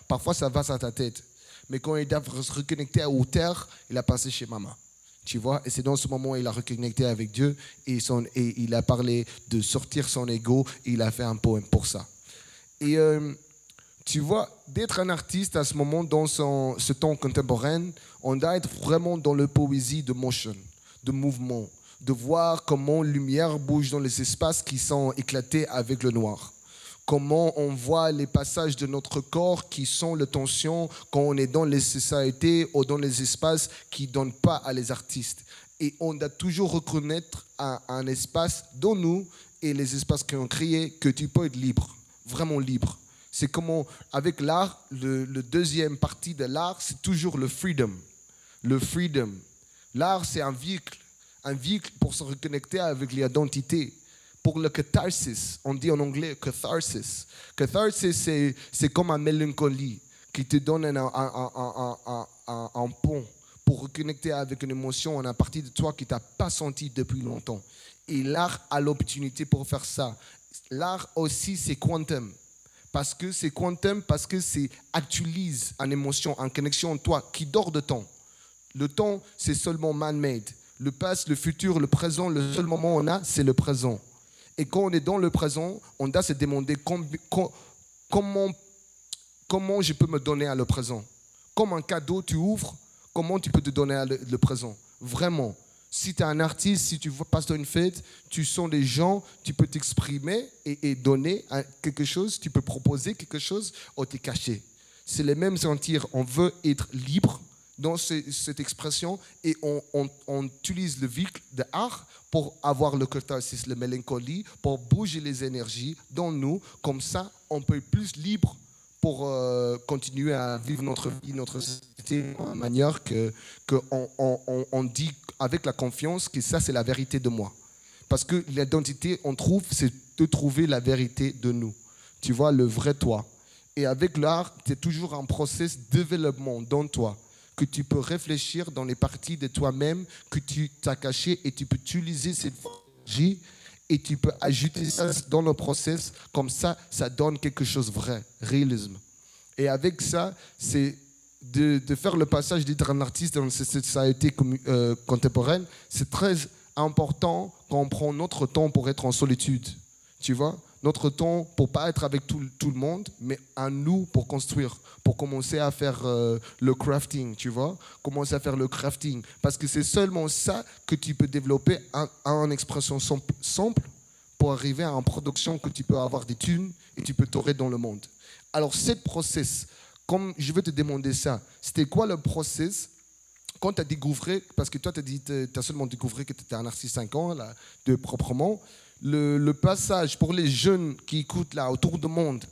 parfois ça va à ta tête. Mais quand il a se reconnecté à hauteur, il a passé chez maman. Tu vois, et c'est dans ce moment où il a reconnecté avec Dieu et il a parlé de sortir son ego et il a fait un poème pour ça. Et tu vois, d'être un artiste à ce moment dans ce temps contemporain, on doit être vraiment dans la poésie de motion, de mouvement, de voir comment la lumière bouge dans les espaces qui sont éclatés avec le noir. Comment on voit les passages de notre corps qui sont les tensions quand on est dans les sociétés ou dans les espaces qui ne donnent pas à les artistes. Et on doit toujours reconnaître un espace dans nous et les espaces qu'on crée que tu peux être libre, vraiment libre. C'est comment, avec l'art, le deuxième partie de l'art, c'est toujours le freedom. Le freedom. L'art, c'est un véhicule pour se reconnecter avec l'identité. Pour le catharsis, on dit en anglais catharsis. Catharsis, c'est comme une mélancolie qui te donne un pont pour reconnecter avec une émotion en partie de toi qui tu n'as pas senti depuis longtemps. Et l'art a l'opportunité pour faire ça. L'art aussi, c'est quantum. Parce que c'est quantum, parce que c'est actualise une émotion, une connexion en toi qui dort de temps. Le temps, c'est seulement man-made. Le passé, le futur, le présent, le seul moment on a, c'est le présent. Et quand on est dans le présent, on doit se demander comment je peux me donner à le présent. Comme un cadeau, tu ouvres, comment tu peux te donner à le présent. Vraiment. Si tu es un artiste, si tu passes dans une fête, tu sens des gens, tu peux t'exprimer et donner quelque chose, tu peux proposer quelque chose ou t'es caché. C'est le même sentir. On veut être libre dans cette expression et on utilise le véhicule de l'art pour avoir le catharsis, la mélancolie, pour bouger les énergies dans nous. Comme ça, on peut être plus libre pour continuer à vivre notre vie, notre société de manière qu'on dit avec la confiance que ça, c'est la vérité de moi. Parce que l'identité, on trouve, c'est de trouver la vérité de nous. Tu vois, le vrai toi. Et avec l'art, c'est toujours un processus de développement dans toi, que tu peux réfléchir dans les parties de toi-même que tu t'as cachées et tu peux utiliser cette énergie et tu peux ajouter ça dans le process. Comme ça, ça donne quelque chose de vrai, réalisme. Et avec ça, c'est de faire le passage d'être un artiste dans cette société contemporaine. C'est très important quand on prend notre temps pour être en solitude. Tu vois ? Notre temps pour pas être avec tout le monde, mais à nous pour construire, pour commencer à faire le crafting, tu vois, commencer à faire le crafting, parce que c'est seulement ça que tu peux développer en expression simple pour arriver à une production que tu peux avoir des thunes et tu peux t'orer dans le monde. Alors, ce process, comme je veux te demander ça, c'était quoi le process quand tu as découvert, parce que toi tu as dit, tu as seulement découvert que tu étais un artiste 5 ans, là, de proprement, le passage pour les jeunes qui écoutent là autour du monde,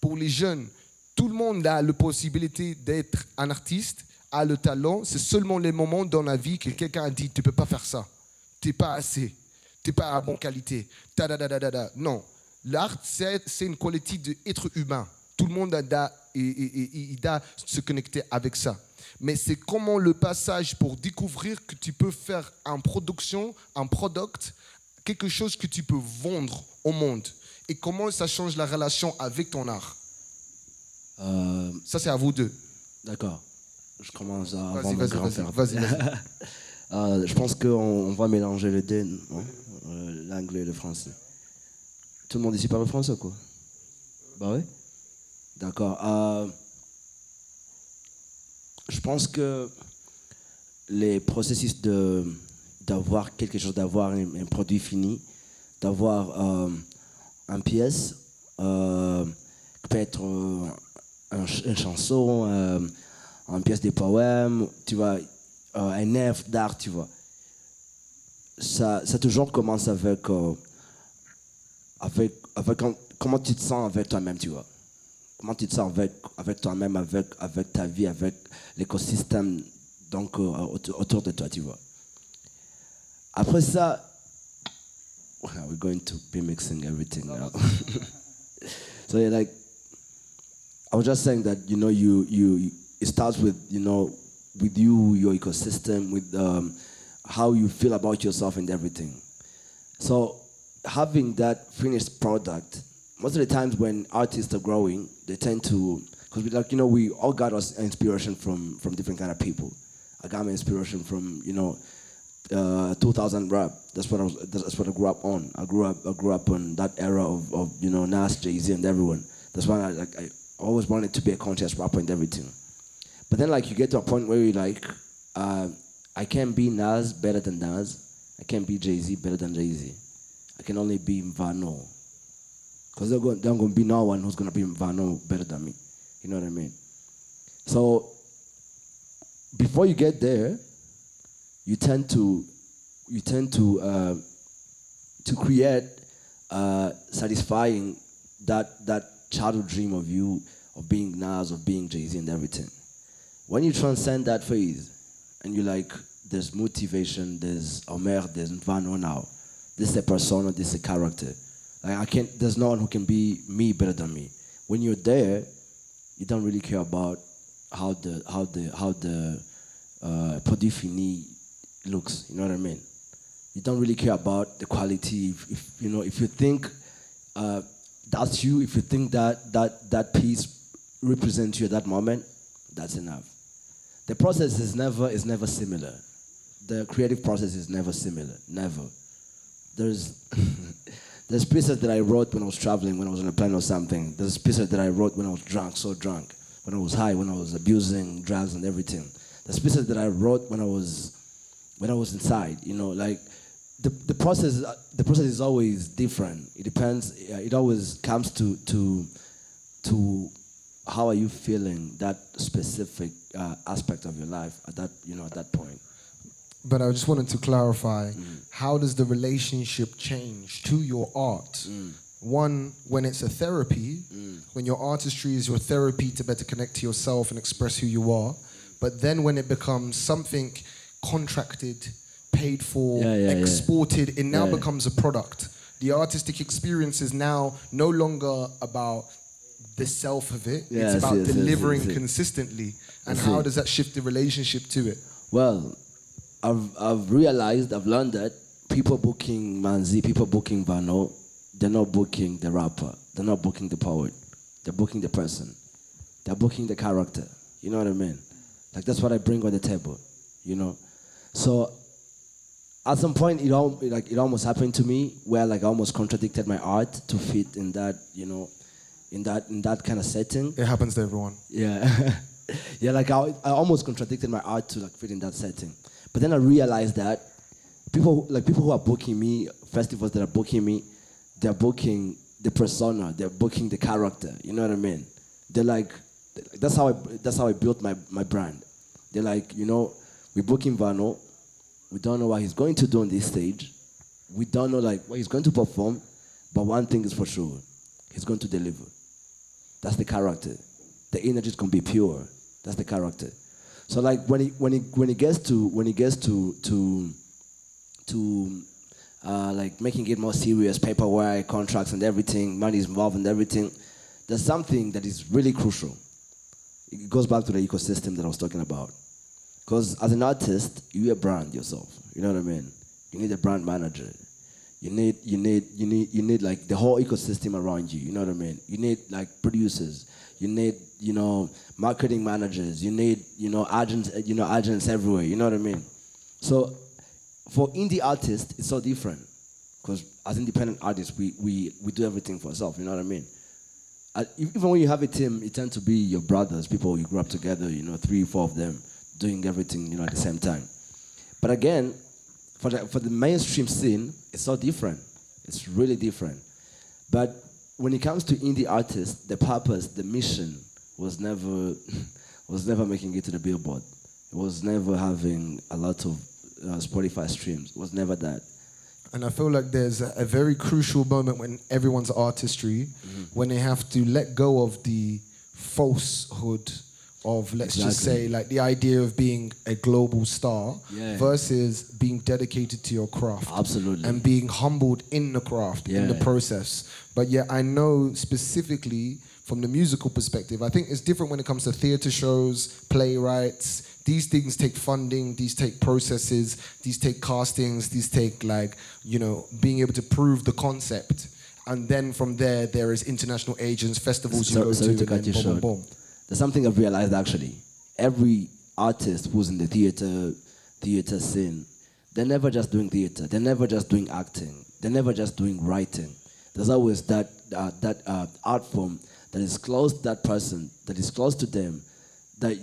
pour les jeunes, tout le monde a la possibilité d'être un artiste, a le talent, c'est seulement les moments dans la vie que quelqu'un a dit, tu peux pas faire ça, tu n'es pas assez, tu n'es pas à bonne qualité, non. L'art, c'est une qualité d'être humain. Tout le monde il doit se connecter avec ça. Mais c'est comment le passage pour découvrir que tu peux faire une production, un product, quelque chose que tu peux vendre au monde. Et comment ça change la relation avec ton art. Ça, c'est à vous deux. D'accord. Je commence à avoir Vas-y, mon grand frère. vas-y. Je pense qu'on va mélanger les deux, hein, l'anglais et le français. Tout le monde ici parle français, quoi? Bah oui. D'accord. Je pense que les processus d'avoir quelque chose, d'avoir un produit fini, d'avoir une pièce, peut être une chanson, une pièce de poème, tu vois, un œuvre d'art, tu vois. Ça toujours commence avec comment tu te sens avec toi-même, tu vois. Comment tu te sens avec toi-même, avec ta vie, avec l'écosystème donc autour de toi, tu vois. Après ça, we're going to be mixing everything now. So yeah, like I was just saying that it starts with with you, your ecosystem, with how you feel about yourself and everything. So having that finished product, most of the times when artists are growing, they tend to, because we all got us inspiration from different kind of people. I got my inspiration from 2000 rap. That's what I grew up on. I grew up on that era of Nas, Jay-Z, and everyone. That's why I always wanted to be a conscious rapper and everything. But then you get to a point where you're like, I can't be Nas better than Nas. I can't be Jay-Z better than Jay-Z. I can only be Vano. Because there's going to be no one who's going to be Vano better than me. You know what I mean? So before you get there, you tend to create satisfying that childhood dream of you, of being Nas, of being Jay-Z and everything. When you transcend that phase and you're like, there's motivation, there's Omer, there's Vano now. This is a persona, this is a character. There's no one who can be me better than me. When you're there, you don't really care about how the produit fini looks. You know what I mean? You don't really care about the quality. If you think that's you, if you think that piece represents you at that moment, that's enough. The process is never similar. The creative process is never similar. Never. There's pieces that I wrote when I was traveling, when I was on a plane or something. There's pieces that I wrote when I was drunk, so drunk, when I was high, when I was abusing drugs and everything. There's pieces that I wrote when I was inside. The process is always different. It depends. It always comes to how are you feeling that specific aspect of your life at that point. But I just wanted to clarify, how does the relationship change to your art? One, when it's a therapy, when your artistry is your therapy to better connect to yourself and express who you are. But then when it becomes something contracted, paid for, exported, it now becomes a product. The artistic experience is now no longer about the self of it. It's about delivering consistently. And how does that shift the relationship to it? Well, I've realized, I've learned that people booking Manzi, people booking Vano, they're not booking the rapper. They're not booking the poet. They're booking the person. They're booking the character. You know what I mean? That's what I bring on the table, So at some point, it almost happened to me where I almost contradicted my art to fit in that, in that kind of setting. It happens to everyone. Yeah. Yeah, I almost contradicted my art to fit in that setting. But then I realized that people who are booking me, festivals that are booking me, they're booking the persona, they're booking the character. You know what I mean? They're that's how I built my brand. They're We book Vano. We don't know what he's going to do on this stage. We don't know like what he's going to perform. But one thing is for sure, he's going to deliver. That's the character. The energy is going to be pure. That's the character. So like when he gets to like making it more serious, paperwork, contracts and everything, money is involved and everything, there's something that is really crucial. It goes back to the ecosystem that I was talking about. Because as an artist, you're a brand yourself. You know what I mean? You need a brand manager. You need like the whole ecosystem around you. You know what I mean? You need like producers. You need, marketing managers. You need, agents everywhere. You know what I mean? So for indie artists, it's so different. Because as independent artists, we do everything for ourselves. You know what I mean? Even when you have a team, it tends to be your brothers, people you grew up together, 3, 4 of them doing everything, at the same time. But again, for the mainstream scene, it's so different. It's really different. But when it comes to indie artists, the purpose, the mission was never making it to the Billboard. It was never having a lot of Spotify streams. It was never that. And I feel like there's a very crucial moment when everyone's artistry, when they have to let go of the falsehood of, let's just say, like the idea of being a global star versus being dedicated to your craft. Absolutely. And being humbled in the craft, in the process. But yeah, I know specifically from the musical perspective, I think it's different when it comes to theater shows, playwrights. These things take funding, these take processes, these take castings, these take being able to prove the concept. And then from there is international agents, festivals you go to, and then boom, boom, boom. There's something I've realized actually. Every artist who's in the theater scene, they're never just doing theater. They're never just doing acting. They're never just doing writing. There's always that art form that is close to that person, that is close to them, that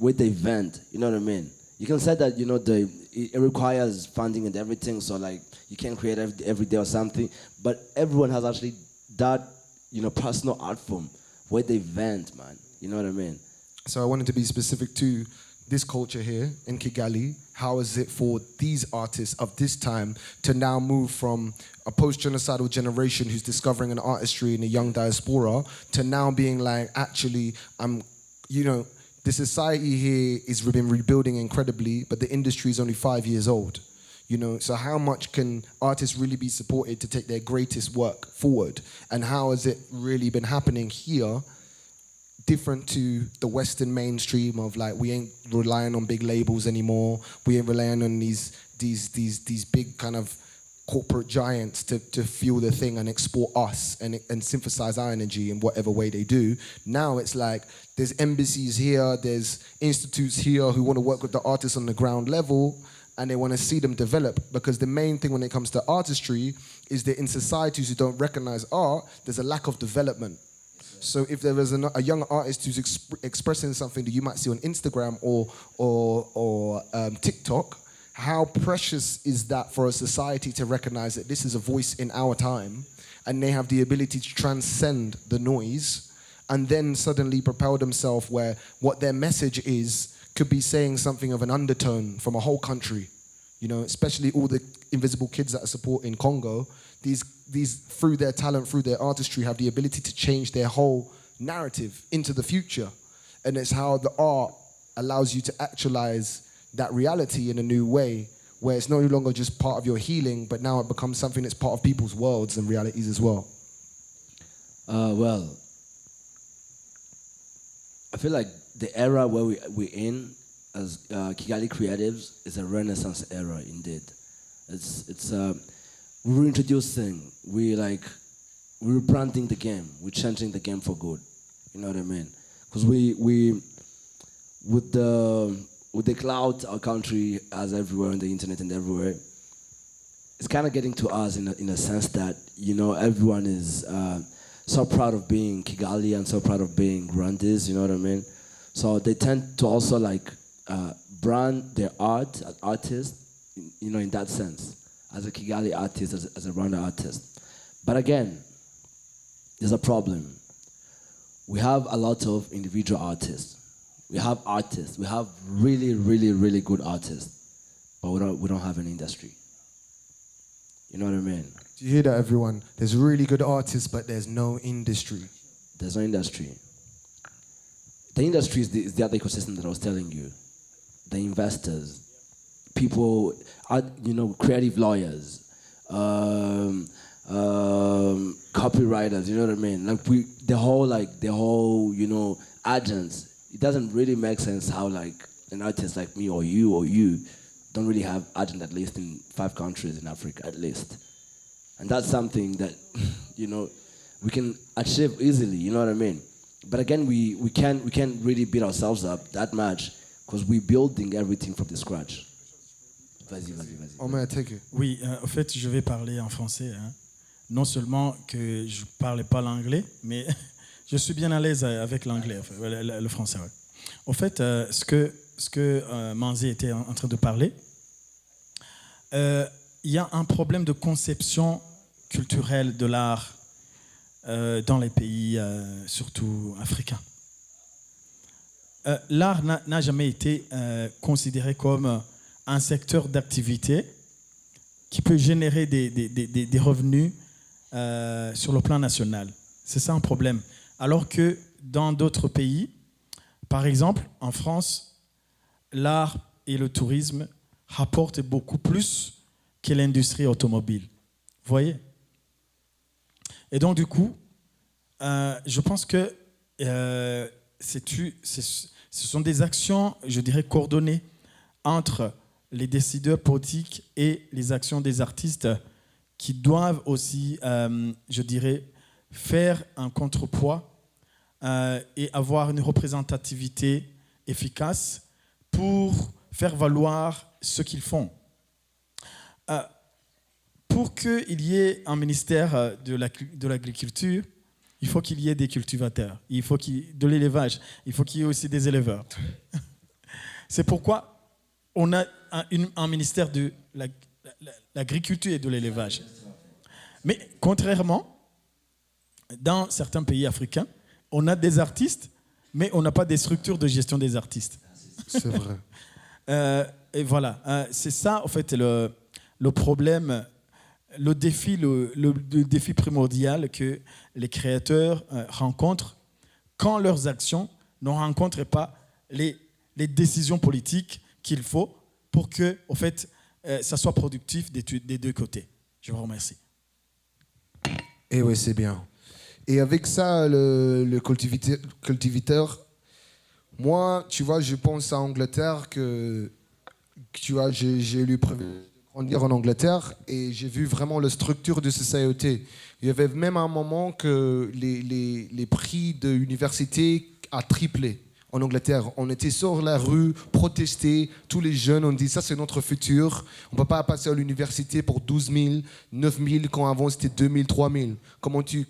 where they vent. You know what I mean? You can say that it requires funding and everything, so like you can't create every day or something. But everyone has actually that personal art form where they vent, man. You know what I mean? So I wanted to be specific to this culture here in Kigali. How is it for these artists of this time to now move from a post-genocidal generation who's discovering an artistry in a young diaspora to now being like, actually, the society here is been rebuilding incredibly, but the industry is only 5 years old. So how much can artists really be supported to take their greatest work forward? And how has it really been happening here, different to the Western mainstream of like, we ain't relying on big labels anymore. We ain't relying on these big kind of corporate giants to fuel the thing and export us and synthesize our energy in whatever way they do. Now it's like there's embassies here, there's institutes here who want to work with the artists on the ground level, and they want to see them develop, because the main thing when it comes to artistry is that in societies who don't recognize art, there's a lack of development. So if there is a young artist who's expressing something that you might see on Instagram or TikTok, how precious is that for a society to recognize that this is a voice in our time, and they have the ability to transcend the noise and then suddenly propel themselves where what their message is could be saying something of an undertone from a whole country, especially all the invisible kids that are supporting Congo. These through their talent, through their artistry, have the ability to change their whole narrative into the future. And it's how the art allows you to actualize that reality in a new way, where it's no longer just part of your healing, but now it becomes something that's part of people's worlds and realities as well. Well, I feel like the era where we're in as Kigali creatives is a renaissance era indeed. It's we're reintroducing, we're rebranding the game, we're changing the game for good. You know what I mean? Because we with the cloud our country has everywhere on the internet and everywhere, it's kind of getting to us in a sense that everyone is so proud of being Kigali and so proud of being Rwandese. You know what I mean? So they tend to also brand their art as artists, in that sense, as a Kigali artist, as a Rwanda artist. But again, there's a problem. We have a lot of individual artists. We have artists. We have really, really, really good artists, but we don't have an industry. You know what I mean? Do you hear that, everyone? There's really good artists, but there's no industry. There's no industry. The industry is the other ecosystem that I was telling you. The investors, people, creative lawyers, copywriters. You know what I mean? The whole, agents. It doesn't really make sense how an artist like me or you don't really have agent at least in 5 countries in Africa at least, and that's something that we can achieve easily. You know what I mean? But again, we can't really beat ourselves up that much because we're building everything from the scratch. Vas-y. Oh man, take it. Oui, en fait, je vais parler en français. Hein. Non seulement que je ne parlais pas l'anglais, mais je suis bien à l'aise avec l'anglais, le français. Ouais. En fait, ce que Manzi était en train de parler, il y a un problème de conception culturelle de l'art dans les pays, surtout africains. L'art n'a jamais été considéré comme un secteur d'activité qui peut générer des revenus sur le plan national. C'est ça un problème. Alors que dans d'autres pays, par exemple en France, l'art et le tourisme rapportent beaucoup plus que l'industrie automobile. Vous voyez ? Et donc du coup, je pense que ce sont des actions, je dirais, coordonnées entre les décideurs politiques et les actions des artistes qui doivent aussi, je dirais, faire un contrepoids et avoir une représentativité efficace pour faire valoir ce qu'ils font. Pour qu'il y ait un ministère de l'agriculture, il faut qu'il y ait des cultivateurs, il faut de l'élevage, il faut qu'il y ait aussi des éleveurs. C'est pourquoi on a un ministère de l'agriculture et de l'élevage. Mais contrairement, dans certains pays africains, on a des artistes, mais on n'a pas des structures de gestion des artistes. C'est vrai. Et voilà, c'est ça, en fait, le problème, le défi primordial que les créateurs rencontrent quand leurs actions ne rencontrent pas les décisions politiques qu'il faut pour que, en fait, ça soit productif des deux côtés. Je vous remercie. Et oui, c'est bien. Et avec ça, le cultivateur, moi, tu vois, je pense à Angleterre que, tu vois, j'ai eu grandir en Angleterre et j'ai vu vraiment la structure de société. Il y avait même un moment que les prix de l'université a triplé en Angleterre. On était sur la rue, protester, tous les jeunes, on dit ça c'est notre futur. On ne peut pas passer à l'université pour 12 000, 9 000 quand avant c'était 2 000, 3 000. Comment tu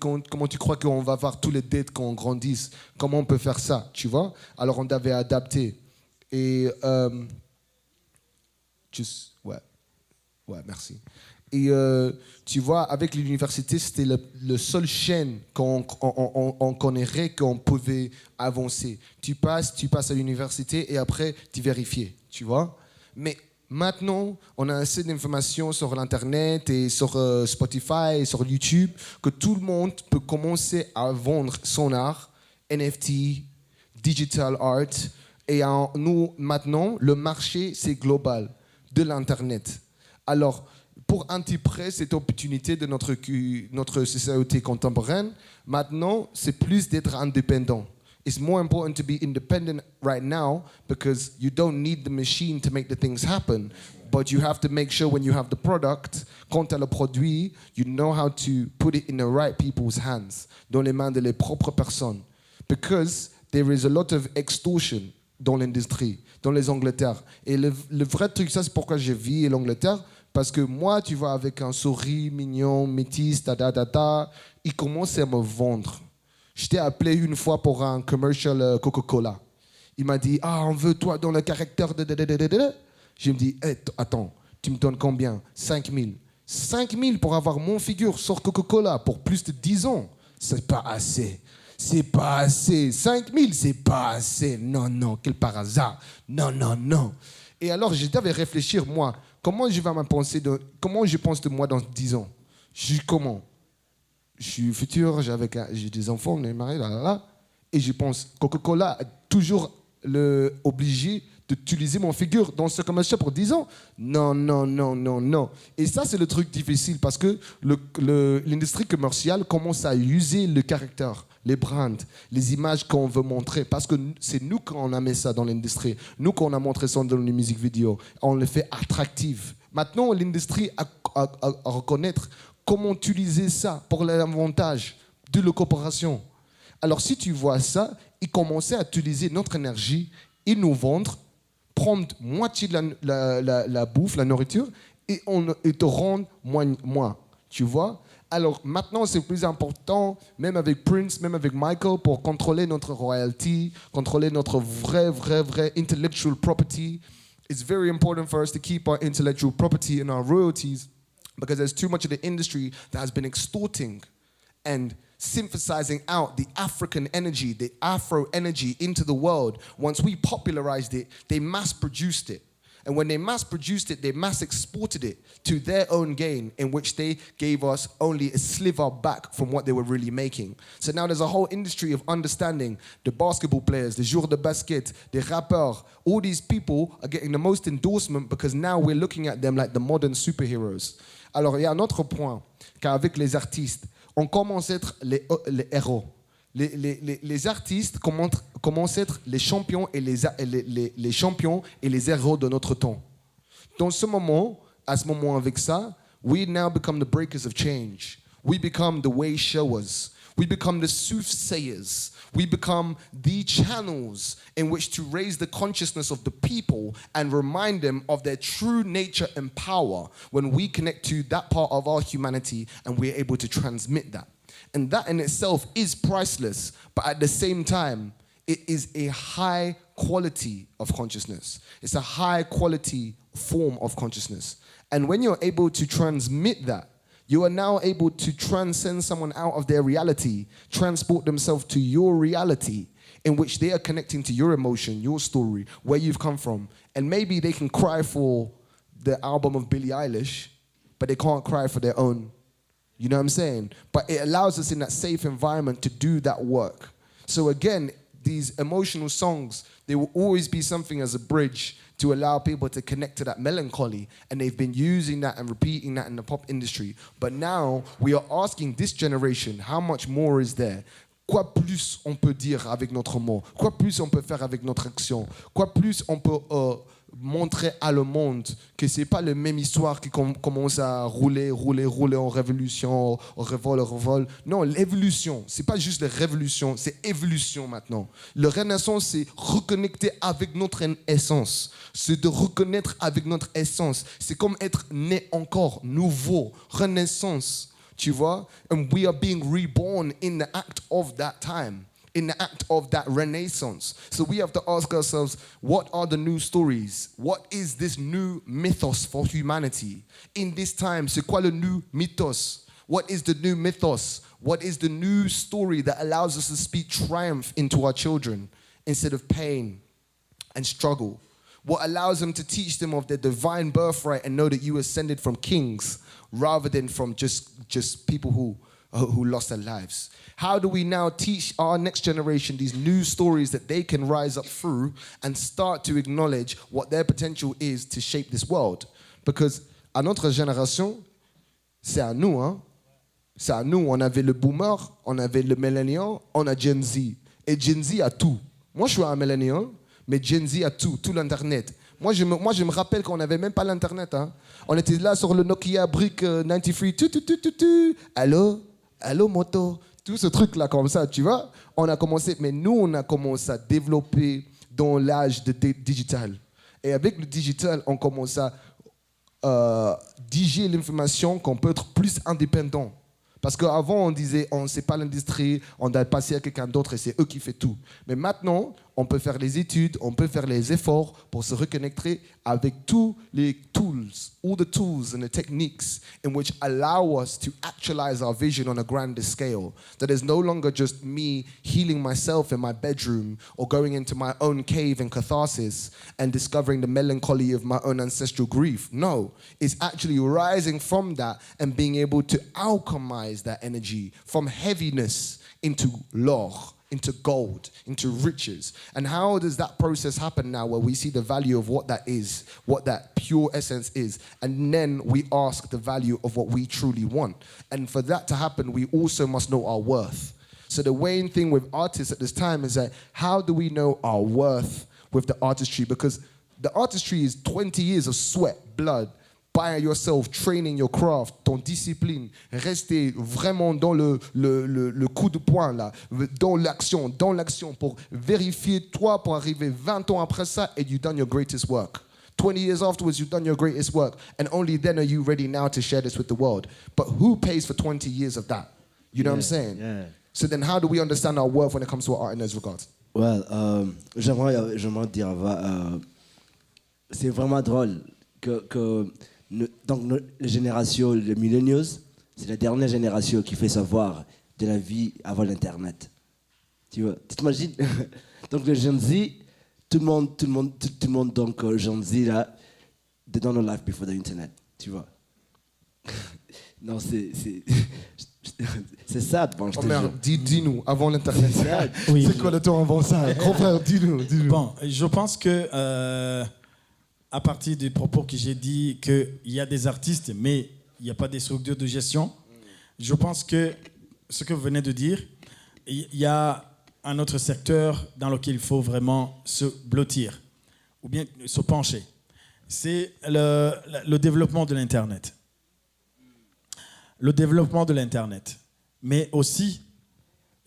crois qu'on va avoir tous les dettes quand on grandisse? Comment on peut faire ça, tu vois? Alors on devait adapter. Et ouais, merci. Et tu vois, avec l'université, c'était le seul chaîne qu'on connaîtrait qu'on pouvait avancer. Tu passes à l'université et après, tu vérifies, tu vois. Mais maintenant, on a assez d'informations sur l'Internet et sur Spotify et sur YouTube que tout le monde peut commencer à vendre son art, NFT, digital art. Et nous, maintenant, le marché, c'est global, de l'Internet. Alors, pour intégrer cette opportunité de notre société contemporaine, maintenant, c'est plus d'être indépendant. It's more important to be independent right now because you don't need the machine to make the things happen, but you have to make sure when you have the product, quand tu as le produit, you know how to put it in the right people's hands, dans les mains de les propres personnes. Because there is a lot of extortion dans l'industrie, dans les Angleterres. Et le vrai truc, ça c'est pourquoi je vis en Angleterre, parce que moi, tu vois, avec un sourire mignon, métis, il commence à me vendre. Je t'ai appelé une fois pour un commercial Coca-Cola. Il m'a dit, on veut toi dans le caractère de... Je me dis, attends, tu me donnes combien? 5 000. 5 000 pour avoir mon figure sur Coca-Cola pour plus de 10 ans. C'est pas assez. c'est pas assez. 5 000, c'est pas assez. Non, non, quel par hasard. Non, non, non. Et alors, je devais réfléchir, moi, comment je pense de moi dans 10 ans. Je suis comment? Je suis futur, j'ai des enfants, on est mariés, là, là, là. Et je pense, Coca-Cola a toujours obligé d'utiliser mon figure dans ce commercial pour 10 ans. Non, non, non, non, non. Et ça, c'est le truc difficile parce que l'industrie commerciale commence à user le caractère, les brands, les images qu'on veut montrer. Parce que c'est nous qu'on a mis ça dans l'industrie. Nous qu'on a montré ça dans les musiques vidéo. On le fait attractif. Maintenant, l'industrie a reconnaître comment utiliser ça pour l'avantage de la coopération. Alors, si tu vois ça, ils commençaient à utiliser notre énergie et nous vendre, prendre moitié de la bouffe, la nourriture, et te rendre moins. Tu vois? Alors, maintenant, c'est plus important, même avec Prince, même avec Michael, pour contrôler notre royalty, contrôler notre vrai intellectual property. It's very important for us to keep our intellectual property and our royalties because there's too much of the industry that has been extorting and synthesizing out the African energy, the Afro energy into the world. Once we popularized it, they mass-produced it. And when they mass-produced it, they mass-exported it to their own gain, in which they gave us only a sliver back from what they were really making. So now there's a whole industry of understanding the basketball players, the joueurs de basket, the rappeurs. All these people are getting the most endorsement because now we're looking at them like the modern superheroes. Alors, il y a un autre point, qu'avec les artistes, on commence à être les héros. Les artistes commencent à être les champions et les champions et les héros de notre temps. Dans ce moment, à ce moment avec ça, we now become the breakers of change. We become the way showers. We become the soothsayers. We become the channels in which to raise the consciousness of the people and remind them of their true nature and power when we connect to that part of our humanity and we're able to transmit that. And that in itself is priceless, but at the same time, it is a high quality of consciousness. It's a high quality form of consciousness. And when you're able to transmit that, you are now able to transcend someone out of their reality, transport themselves to your reality, in which they are connecting to your emotion, your story, where you've come from. And maybe they can cry for the album of Billie Eilish, but they can't cry for their own. You know what I'm saying? But it allows us in that safe environment to do that work. So again, these emotional songs, they will always be something as a bridge to allow people to connect to that melancholy. And they've been using that and repeating that in the pop industry. But now we are asking this generation, how much more is there? Quoi plus on peut dire avec notre mot? Quoi plus on peut faire avec notre action? Quoi plus on peut montrer à le monde que c'est pas la même histoire qui commence à rouler en révolution, en revol. Non, l'évolution, c'est pas juste la révolution, c'est évolution maintenant. Le renaissance, c'est reconnecter avec notre essence. C'est de reconnaître avec notre essence. C'est comme être né encore, nouveau, renaissance. Tu vois? And we are being reborn in the act of that time. In the act of that renaissance. So we have to ask ourselves, what are the new stories? What is this new mythos for humanity? In this time, c'est quoi le new mythos? What is the new mythos? What is the new story that allows us to speak triumph into our children instead of pain and struggle? What allows them to teach them of their divine birthright and know that you ascended from kings rather than from just people who lost their lives? How do we now teach our next generation these new stories that they can rise up through and start to acknowledge what their potential is to shape this world? Because à notre génération, c'est à nous, hein? C'est à nous. On avait le boomer, on avait le millennial, on a Gen Z. Et Gen Z a tout. Moi, je suis un millennial, mais Gen Z a tout l'Internet. Moi, je me rappelle qu'on n'avait même pas l'Internet. Hein? On était là sur le Nokia Brick 93. Allô, moto. Tout ce truc-là comme ça, tu vois. On a commencé, mais nous, on a commencé à développer dans l'âge de digital. Et avec le digital, on commence à digérer l'information qu'on peut être plus indépendant. Parce qu'avant, on disait, on ne sait pas l'industrie, on doit passer à quelqu'un d'autre et c'est eux qui font tout. Mais maintenant, on peut faire les études, on peut faire les efforts pour se reconnecter avec tous les tools, all the tools and the techniques in which allow us to actualize our vision on a grander scale. That is no longer just me healing myself in my bedroom or going into my own cave in catharsis and discovering the melancholy of my own ancestral grief. No, it's actually rising from that and being able to alchemize that energy from heaviness into l'or, into gold, into riches. And how does that process happen now where we see the value of what that is, what that pure essence is, and then we ask the value of what we truly want. And for that to happen, we also must know our worth. So the main thing with artists at this time is that how do we know our worth with the artistry? Because the artistry is 20 years of sweat, blood, by yourself, training your craft, ton discipline, rester vraiment dans le coup de poing, là, dans l'action pour vérifier toi, pour arriver 20 ans après ça, and you've done your greatest work. 20 years afterwards, you've done your greatest work, and only then are you ready now to share this with the world. But who pays for 20 years of that? You know what I'm saying? Yeah. So then how do we understand our worth when it comes to our art in those regards? Well, j'aimerais dire, c'est vraiment drôle que la génération, les millennials, c'est la dernière génération qui fait savoir de la vie avant l'Internet. Tu vois, tu t'imagines? Donc le Gen Z, tout le monde, donc Gen Z là, they don't know life before the Internet. Tu vois? Non, c'est sad, bon, je Oh te merde, jure. dis-nous, avant l'Internet. Oui. C'est quoi le temps avant ça? Grand frère, dis-nous. Bon, je pense que à partir des propos que j'ai dit qu'il y a des artistes, mais il n'y a pas des structures de gestion, je pense que ce que vous venez de dire, il y a un autre secteur dans lequel il faut vraiment se blottir ou bien se pencher. C'est le développement de l'Internet. Le développement de l'Internet. Mais aussi,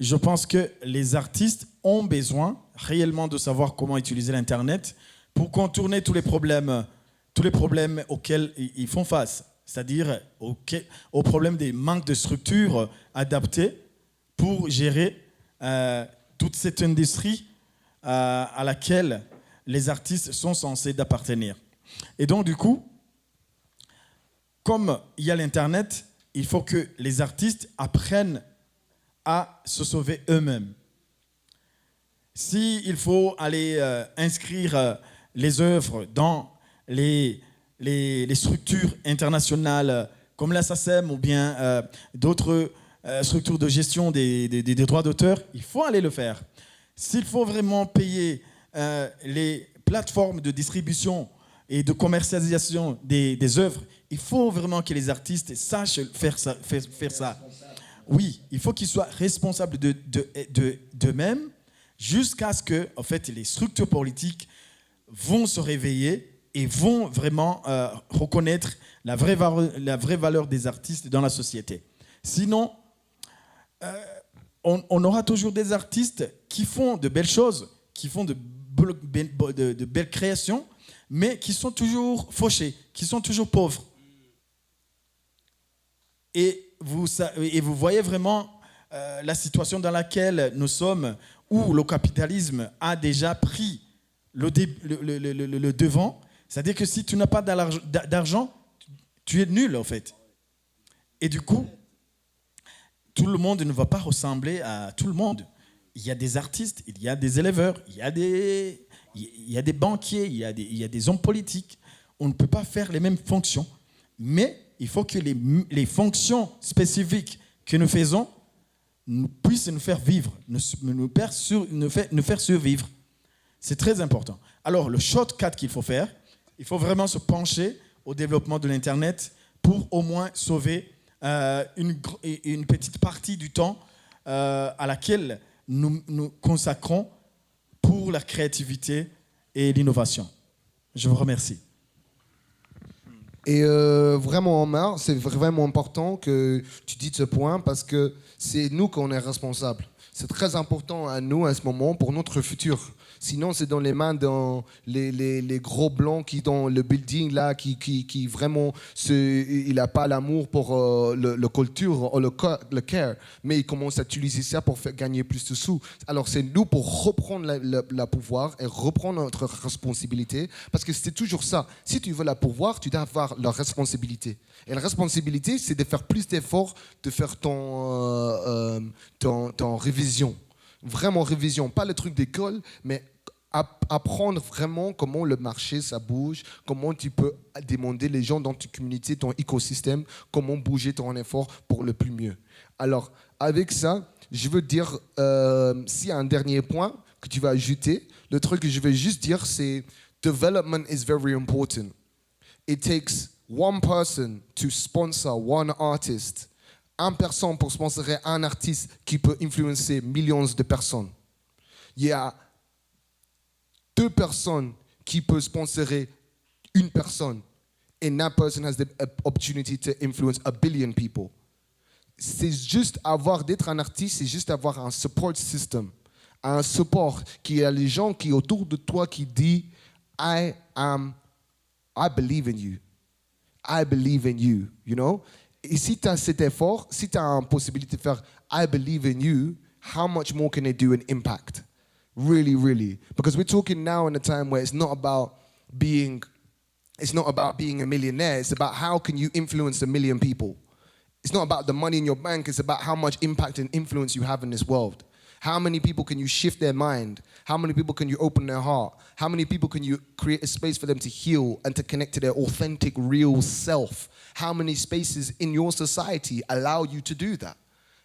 je pense que les artistes ont besoin réellement de savoir comment utiliser l'Internet pour contourner tous les problèmes auxquels ils font face. C'est-à-dire au problème des manques de structures adaptées pour gérer toute cette industrie à laquelle les artistes sont censés d'appartenir. Et donc, du coup, comme il y a l'Internet, il faut que les artistes apprennent à se sauver eux-mêmes. S'il faut aller inscrire les œuvres dans les structures internationales comme la SACEM ou bien d'autres structures de gestion des droits d'auteur, il faut aller le faire. S'il faut vraiment payer les plateformes de distribution et de commercialisation des œuvres, il faut vraiment que les artistes sachent faire ça. Oui, il faut qu'ils soient responsables d'eux-mêmes jusqu'à ce que, en fait, les structures politiques vont se réveiller et vont vraiment reconnaître la vraie valeur des artistes dans la société. Sinon, on aura toujours des artistes qui font de belles choses, qui font de belles créations, mais qui sont toujours fauchés, qui sont toujours pauvres. Et vous voyez vraiment la situation dans laquelle nous sommes, où le capitalisme a déjà pris le devant. C'est-à-dire que si tu n'as pas d'argent, tu es nul en fait. Et du coup, tout le monde ne va pas ressembler à tout le monde. Il y a des artistes, il y a des éleveurs, il y a des banquiers, il y a des hommes politiques. On ne peut pas faire les mêmes fonctions. Mais il faut que les fonctions spécifiques que nous faisons puissent nous faire vivre, nous faire survivre. C'est très important. Alors, le shortcut qu'il faut faire, il faut vraiment se pencher au développement de l'Internet pour au moins sauver une petite partie du temps à laquelle nous consacrons pour la créativité et l'innovation. Je vous remercie. Et vraiment, Omar, c'est vraiment important que tu dises ce point parce que c'est nous qu'on est responsables. C'est très important à nous, à ce moment, pour notre futur. Sinon, c'est dans les mains dans les gros blancs qui dans le building là, qui vraiment il n'a pas l'amour pour le culture ou le care, mais il commence à utiliser ça pour faire gagner plus de sous. Alors c'est nous pour reprendre le pouvoir et reprendre notre responsabilité, parce que c'est toujours ça. Si tu veux le pouvoir, tu dois avoir la responsabilité. Et la responsabilité, c'est de faire plus d'efforts, de faire ton révision. Vraiment révision, pas le truc d'école, mais apprendre vraiment comment le marché ça bouge, comment tu peux demander les gens dans ta communauté, ton écosystème, comment bouger ton effort pour le plus mieux. Alors, avec ça, je veux dire, s'il y a un dernier point que tu vas ajouter, le truc que je vais juste dire, c'est development is very important. It takes one person to sponsor one artist. Une personne pour sponsorer un artiste qui peut influencer millions de personnes. Il y a 2 personnes qui peuvent sponsorer une personne. And that person has the opportunity to influence 1 billion people. C'est juste d'être un artiste, c'est juste avoir un support system. Un support qui a les gens qui autour de toi qui disent I believe in you. I believe in you, you know? Et si tu as cet effort, si tu as une possibilité de faire I believe in you, how much more can they do an impact? Really, really. Because we're talking now in a time where it's not about being a millionaire, it's about how can you influence 1 million people. It's not about the money in your bank, it's about how much impact and influence you have in this world. How many people can you shift their mind? How many people can you open their heart? How many people can you create a space for them to heal and to connect to their authentic, real self? How many spaces in your society allow you to do that?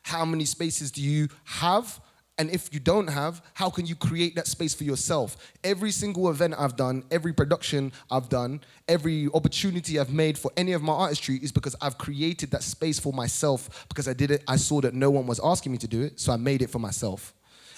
How many spaces do you have? And if you don't have, how can you create that space for yourself? Every single event I've done, every production I've done, every opportunity I've made for any of my artistry is because I've created that space for myself, because I did it, I saw that no one was asking me to do it, so I made it for myself.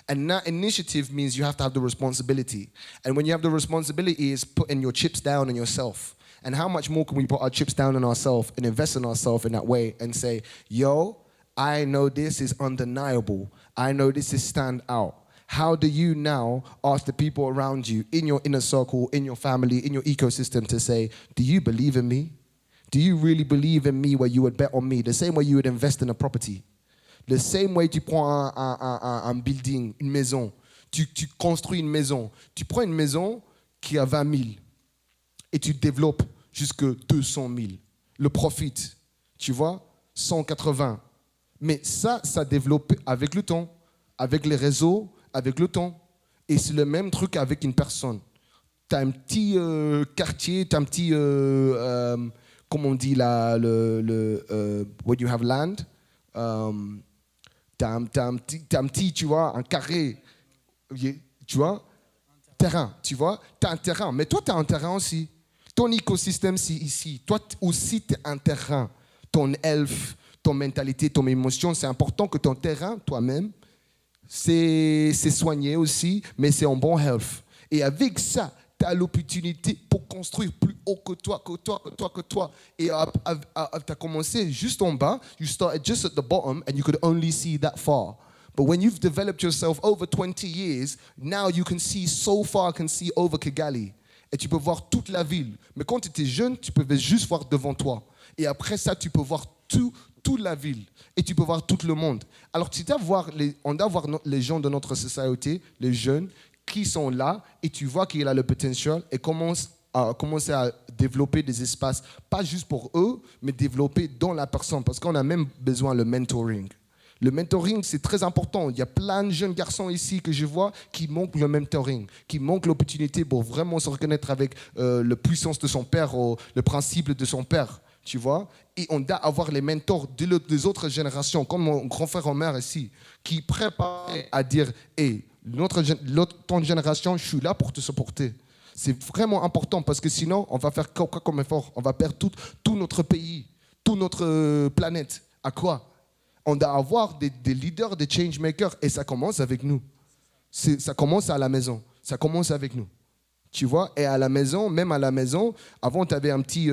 And that initiative means you have to have the responsibility. And when you have the responsibility, it's putting your chips down on yourself. And how much more can we put our chips down on ourselves and invest in ourselves in that way and say, yo, I know this is undeniable. I know this is stand out. How do you now ask the people around you, in your inner circle, in your family, in your ecosystem to say, do you believe in me? Do you really believe in me where you would bet on me? The same way you would invest in a property. The same way tu prends un building, une maison. Tu construis une maison. Tu prends une maison qui a 20 000 et tu développes jusque 200 000. Le profit, tu vois, 180. Mais ça développe avec le temps, avec les réseaux, avec le temps. Et c'est le même truc avec une personne. Tu as un petit quartier, tu as un petit, comment on dit là, when you have land, tu as un petit, tu vois, un carré, tu vois, terrain, tu vois, tu as un terrain. Mais toi, tu as un terrain aussi. Ton écosystème, c'est ici. Toi aussi, tu as un terrain. Ton elfe, ton mentalité, ton émotion, c'est important que ton terrain, toi-même, c'est soigné aussi, mais c'est en bon health. Et avec ça, tu as l'opportunité pour construire plus haut que toi. Et tu as commencé juste en bas, you started just at the bottom and you could only see that far. But when you've developed yourself over 20 years, now you can see so far, can see over Kigali. Et tu peux voir toute la ville. Mais quand tu étais jeune, tu pouvais juste voir devant toi. Et après ça, tu peux voir toute la ville. Et tu peux voir tout le monde. Alors, on doit voir les gens de notre société, les jeunes, qui sont là, et tu vois qu'il a le potentiel et commencer à développer des espaces, pas juste pour eux, mais développer dans la personne. Parce qu'on a même besoin de mentoring. Le mentoring, c'est très important. Il y a plein de jeunes garçons ici que je vois qui manquent le mentoring, qui manquent l'opportunité pour vraiment se reconnaître avec la puissance de son père, ou le principe de son père, tu vois. Et on doit avoir les mentors des autres générations, comme mon grand frère Omer ici, qui préparent à dire « Hey, ton génération, je suis là pour te supporter ». C'est vraiment important parce que sinon, on va faire quoi comme effort? On va perdre tout notre pays, toute notre planète. À quoi? On doit avoir des leaders, des changemakers, et ça commence avec nous. Ça commence à la maison. Ça commence avec nous. Tu vois? Et à la maison, même à la maison, avant, tu avais un petit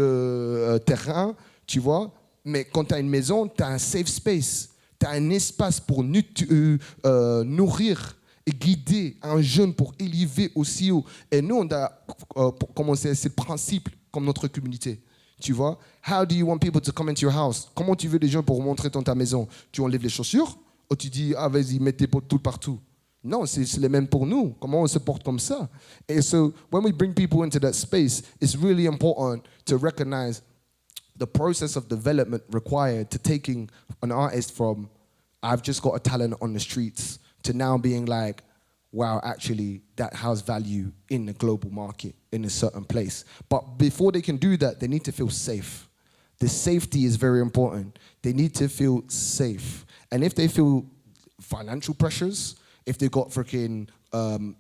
terrain, tu vois? Mais quand tu as une maison, tu as un safe space. Tu as un espace pour nourrir et guider un jeune pour élever aussi haut. Et nous, on a commencé ce principe comme notre communauté. Tu vois? How do you want people to come into your house? Comment tu veux des gens pour rentrer dans ta maison? Tu enlèves les chaussures ou tu dis, ah vas-y, mets tes potes tout partout? Non, c'est les mêmes pour nous. Comment on se porte comme ça? Et so, when we bring people into that space, it's really important to recognize the process of development required to taking an artist from, I've just got a talent on the streets, to now being like, wow, actually, that has value in the global market in a certain place. But before they can do that, they need to feel safe. The safety is very important. They need to feel safe. And if they feel financial pressures, if they've got freaking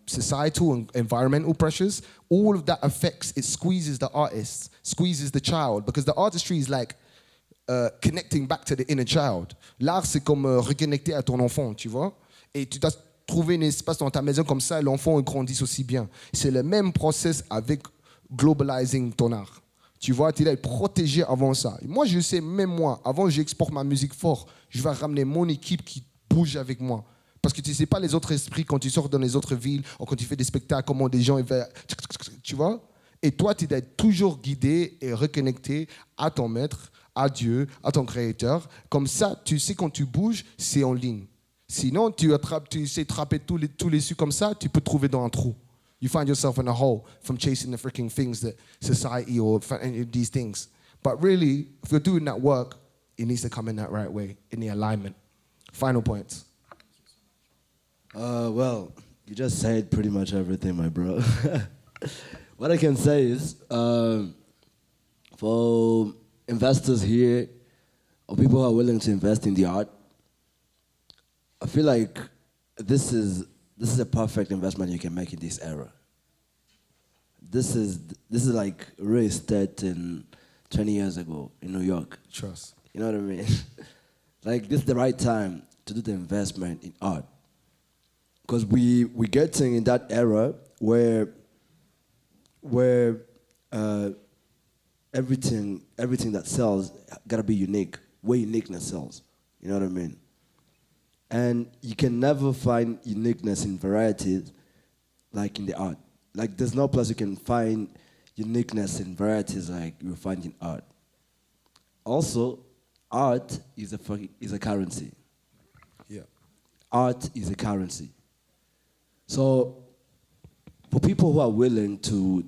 societal and environmental pressures, all of that affects, it squeezes the artist, squeezes the child, because the artistry is like connecting back to the inner child. L'art, c'est comme reconnecter à ton enfant, tu vois? Et tu dois trouver un espace dans ta maison comme ça, l'enfant grandisse aussi bien. C'est le même process avec globalizing ton art. Tu vois, tu dois être protégé avant ça. Moi, je sais, même moi, avant que j'exporte ma musique fort, je vais ramener mon équipe qui bouge avec moi. Parce que tu ne sais pas les autres esprits quand tu sors dans les autres villes ou quand tu fais des spectacles, comment des gens... Tu vois? Et toi, tu dois être toujours guidé et reconnecté à ton maître, à Dieu, à ton créateur. Comme ça, tu sais quand tu bouges, c'est en ligne. Sinon, tu essaies de trapper tous les cieux comme ça, tu peux te trouver dans un trou. You find yourself in a hole from chasing the freaking things that society or any of these things. But really, if you're doing that work, it needs to come in that right way, in the alignment. Final points. Well, you just said pretty much everything, my bro. What I can say is, for investors here, or people who are willing to invest in the art, I feel like this is a perfect investment you can make in this era. This is like real estate in 20 years ago in New York. Trust. You know what I mean? Like, this is the right time to do the investment in art. Because we're getting in that era where everything that sells gotta be unique, where uniqueness sells. You know what I mean? And you can never find uniqueness in varieties like in the art. Like, there's no place you can find uniqueness in varieties like you find in art. Also, art is a currency. Yeah. Art is a currency. So, for people who are willing to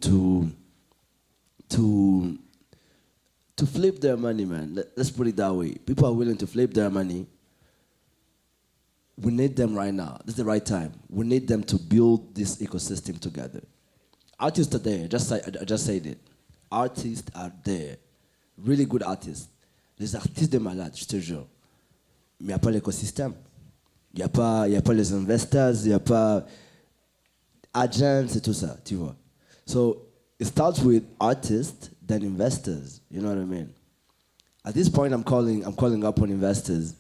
flip their money, man, let's put it that way. People are willing to flip their money. We need them right now. This is the right time. We need them to build this ecosystem together. Artists are there. I just said it. Artists are there. Really good artists. Les artistes de malades, je te jure. Mais il n'y a pas l'écosystème. Il n'y a pas les investors, il n'y a pas agents et tout ça, tu vois. So it starts with artists, then investors. You know what I mean? At this point, I'm calling up on investors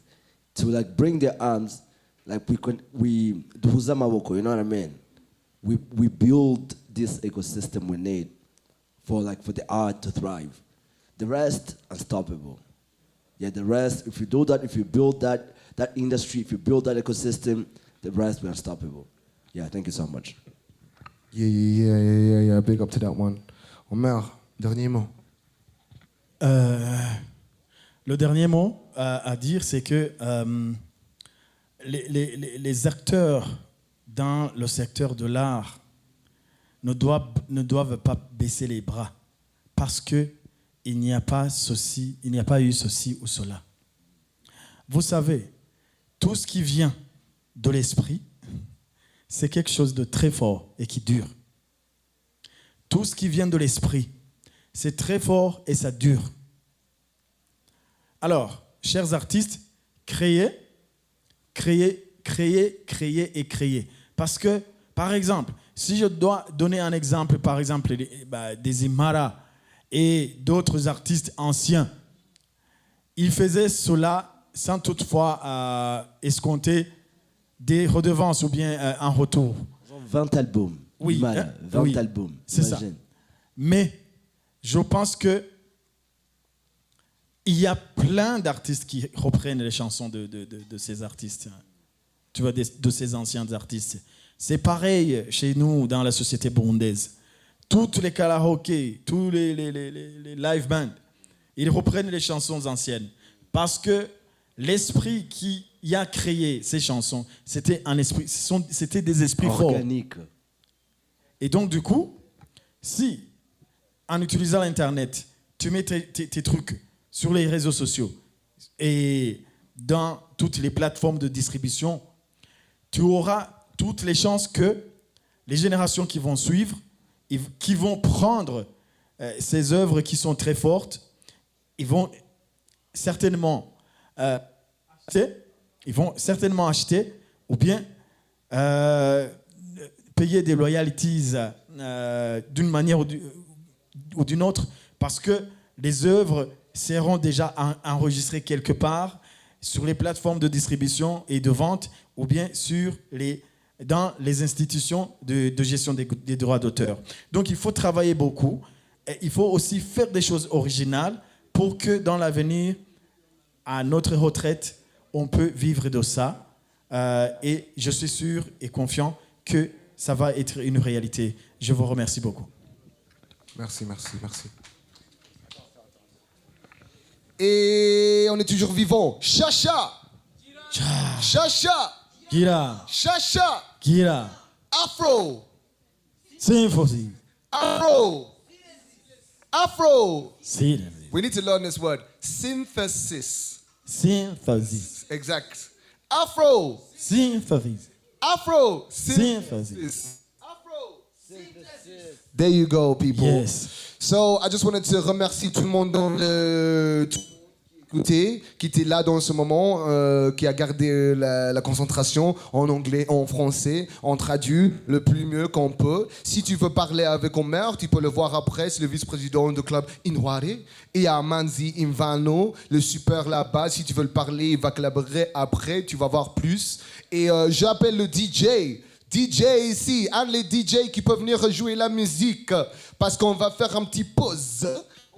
to like bring their arms, like we duhuza maboko. You know what I mean? We build this ecosystem we need for the art to thrive. The rest, unstoppable. Yeah, the rest, if you do that, if you build that industry, if you build that ecosystem, the rest will be unstoppable. Yeah, thank you so much. Yeah. Big up to that one. Omer, dernier mot. Le dernier mot à dire, c'est que les acteurs dans le secteur de l'art ne doivent pas baisser les bras parce que il n'y a pas eu ceci ou cela. Vous savez, tout ce qui vient de l'esprit, c'est quelque chose de très fort et qui dure. Tout ce qui vient de l'esprit, c'est très fort et ça dure. Alors, chers artistes, créez. Parce que, par exemple, si je dois donner un exemple, par exemple, des Imara et d'autres artistes anciens, ils faisaient cela sans toutefois escompter des redevances ou bien un retour. 20 albums. Oui, Imara, 20 albums. C'est ça. Mais je pense que il y a plein d'artistes qui reprennent les chansons de ces artistes, tu vois, de ces anciens artistes. C'est pareil chez nous dans la société burundaise. Toutes les karaokés, tous les live bands, ils reprennent les chansons anciennes. Parce que l'esprit qui y a créé ces chansons, c'était des esprits Organique. forts. Et donc, du coup, si, en utilisant l'Internet, tu mets tes trucs sur les réseaux sociaux et dans toutes les plateformes de distribution, tu auras toutes les chances que les générations qui vont suivre, qui vont prendre ces œuvres qui sont très fortes, ils vont certainement acheter ou bien payer des royalties d'une manière ou d'une autre, parce que les œuvres seront déjà enregistrées quelque part sur les plateformes de distribution et de vente, ou bien dans les institutions de gestion des droits d'auteur. Donc il faut travailler beaucoup. Et il faut aussi faire des choses originales pour que dans l'avenir, à notre retraite, on peut vivre de ça. Et je suis sûr et confiant que ça va être une réalité. Je vous remercie beaucoup. Merci. Et on est toujours vivant. Chacha. Gira. Chacha. Gira. Afro. Symphonie. Afro. Symphonie. We need to learn this word. Synthesis. Synthesis. Exact. Afro. Synthesis. Afro. Synthesis. There you go, people. Yes. So, I just wanted to remercier tout le monde dans le... qui était là dans ce moment, qui a gardé la concentration en anglais, en français. On traduit le plus mieux qu'on peut. Si tu veux parler avec Omer, tu peux le voir après. C'est le vice-président du club Inware. Et il y a Manzi Invano, le super là-bas. Si tu veux le parler, il va collaborer après. Tu vas voir plus. Et j'appelle le DJ. DJ ici, un les DJ qui peuvent venir jouer la musique. Parce qu'on va faire un petit pause.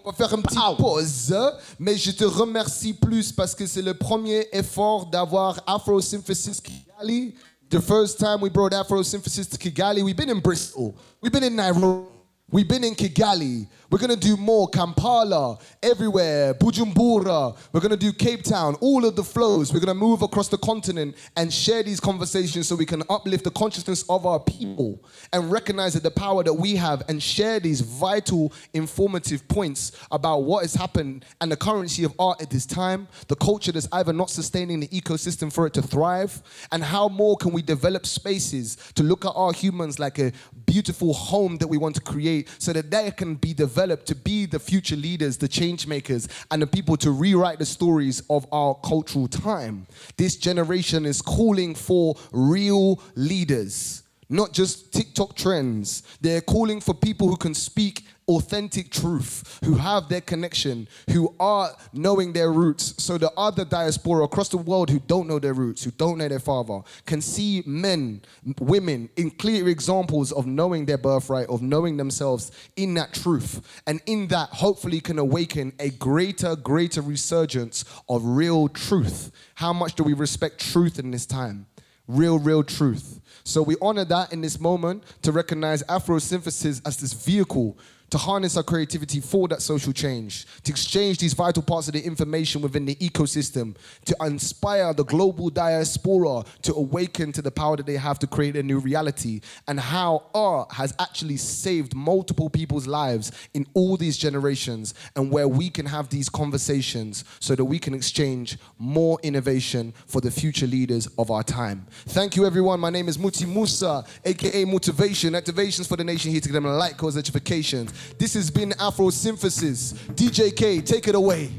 On va faire une petite pause, mais je te remercie plus parce que c'est le premier effort d'avoir Afro Synthesis Kigali. The first time we brought Afro Synthesis to Kigali, we've been in Bristol, we've been in Nairobi, we've been in Kigali. We're going to do more, Kampala, everywhere, Bujumbura. We're going to do Cape Town, all of the flows. We're going to move across the continent and share these conversations so we can uplift the consciousness of our people and recognize that the power that we have and share these vital, informative points about what has happened and the currency of art at this time, the culture that's either not sustaining the ecosystem for it to thrive, and how more can we develop spaces to look at our humans like a beautiful home that we want to create so that they can be developed to be the future leaders, the change makers, and the people to rewrite the stories of our cultural time. This generation is calling for real leaders, not just TikTok trends. They're calling for people who can speak authentic truth, who have their connection, who are knowing their roots, so the other diaspora across the world who don't know their roots, who don't know their father, can see men, women in clear examples of knowing their birthright, of knowing themselves in that truth. And in that, hopefully can awaken a greater resurgence of real truth. How much do we respect truth in this time? Real truth. So we honor that in this moment to recognize Afro Synthesis as this vehicle to harness our creativity for that social change, to exchange these vital parts of the information within the ecosystem, to inspire the global diaspora to awaken to the power that they have to create a new reality, and how art has actually saved multiple people's lives in all these generations, and where we can have these conversations so that we can exchange more innovation for the future leaders of our time. Thank you, everyone. My name is Muti Musa, aka Motivation, Activations for the Nation, here to give them a light cause electrification. This has been Afro Synthesis. DJ K, take it away.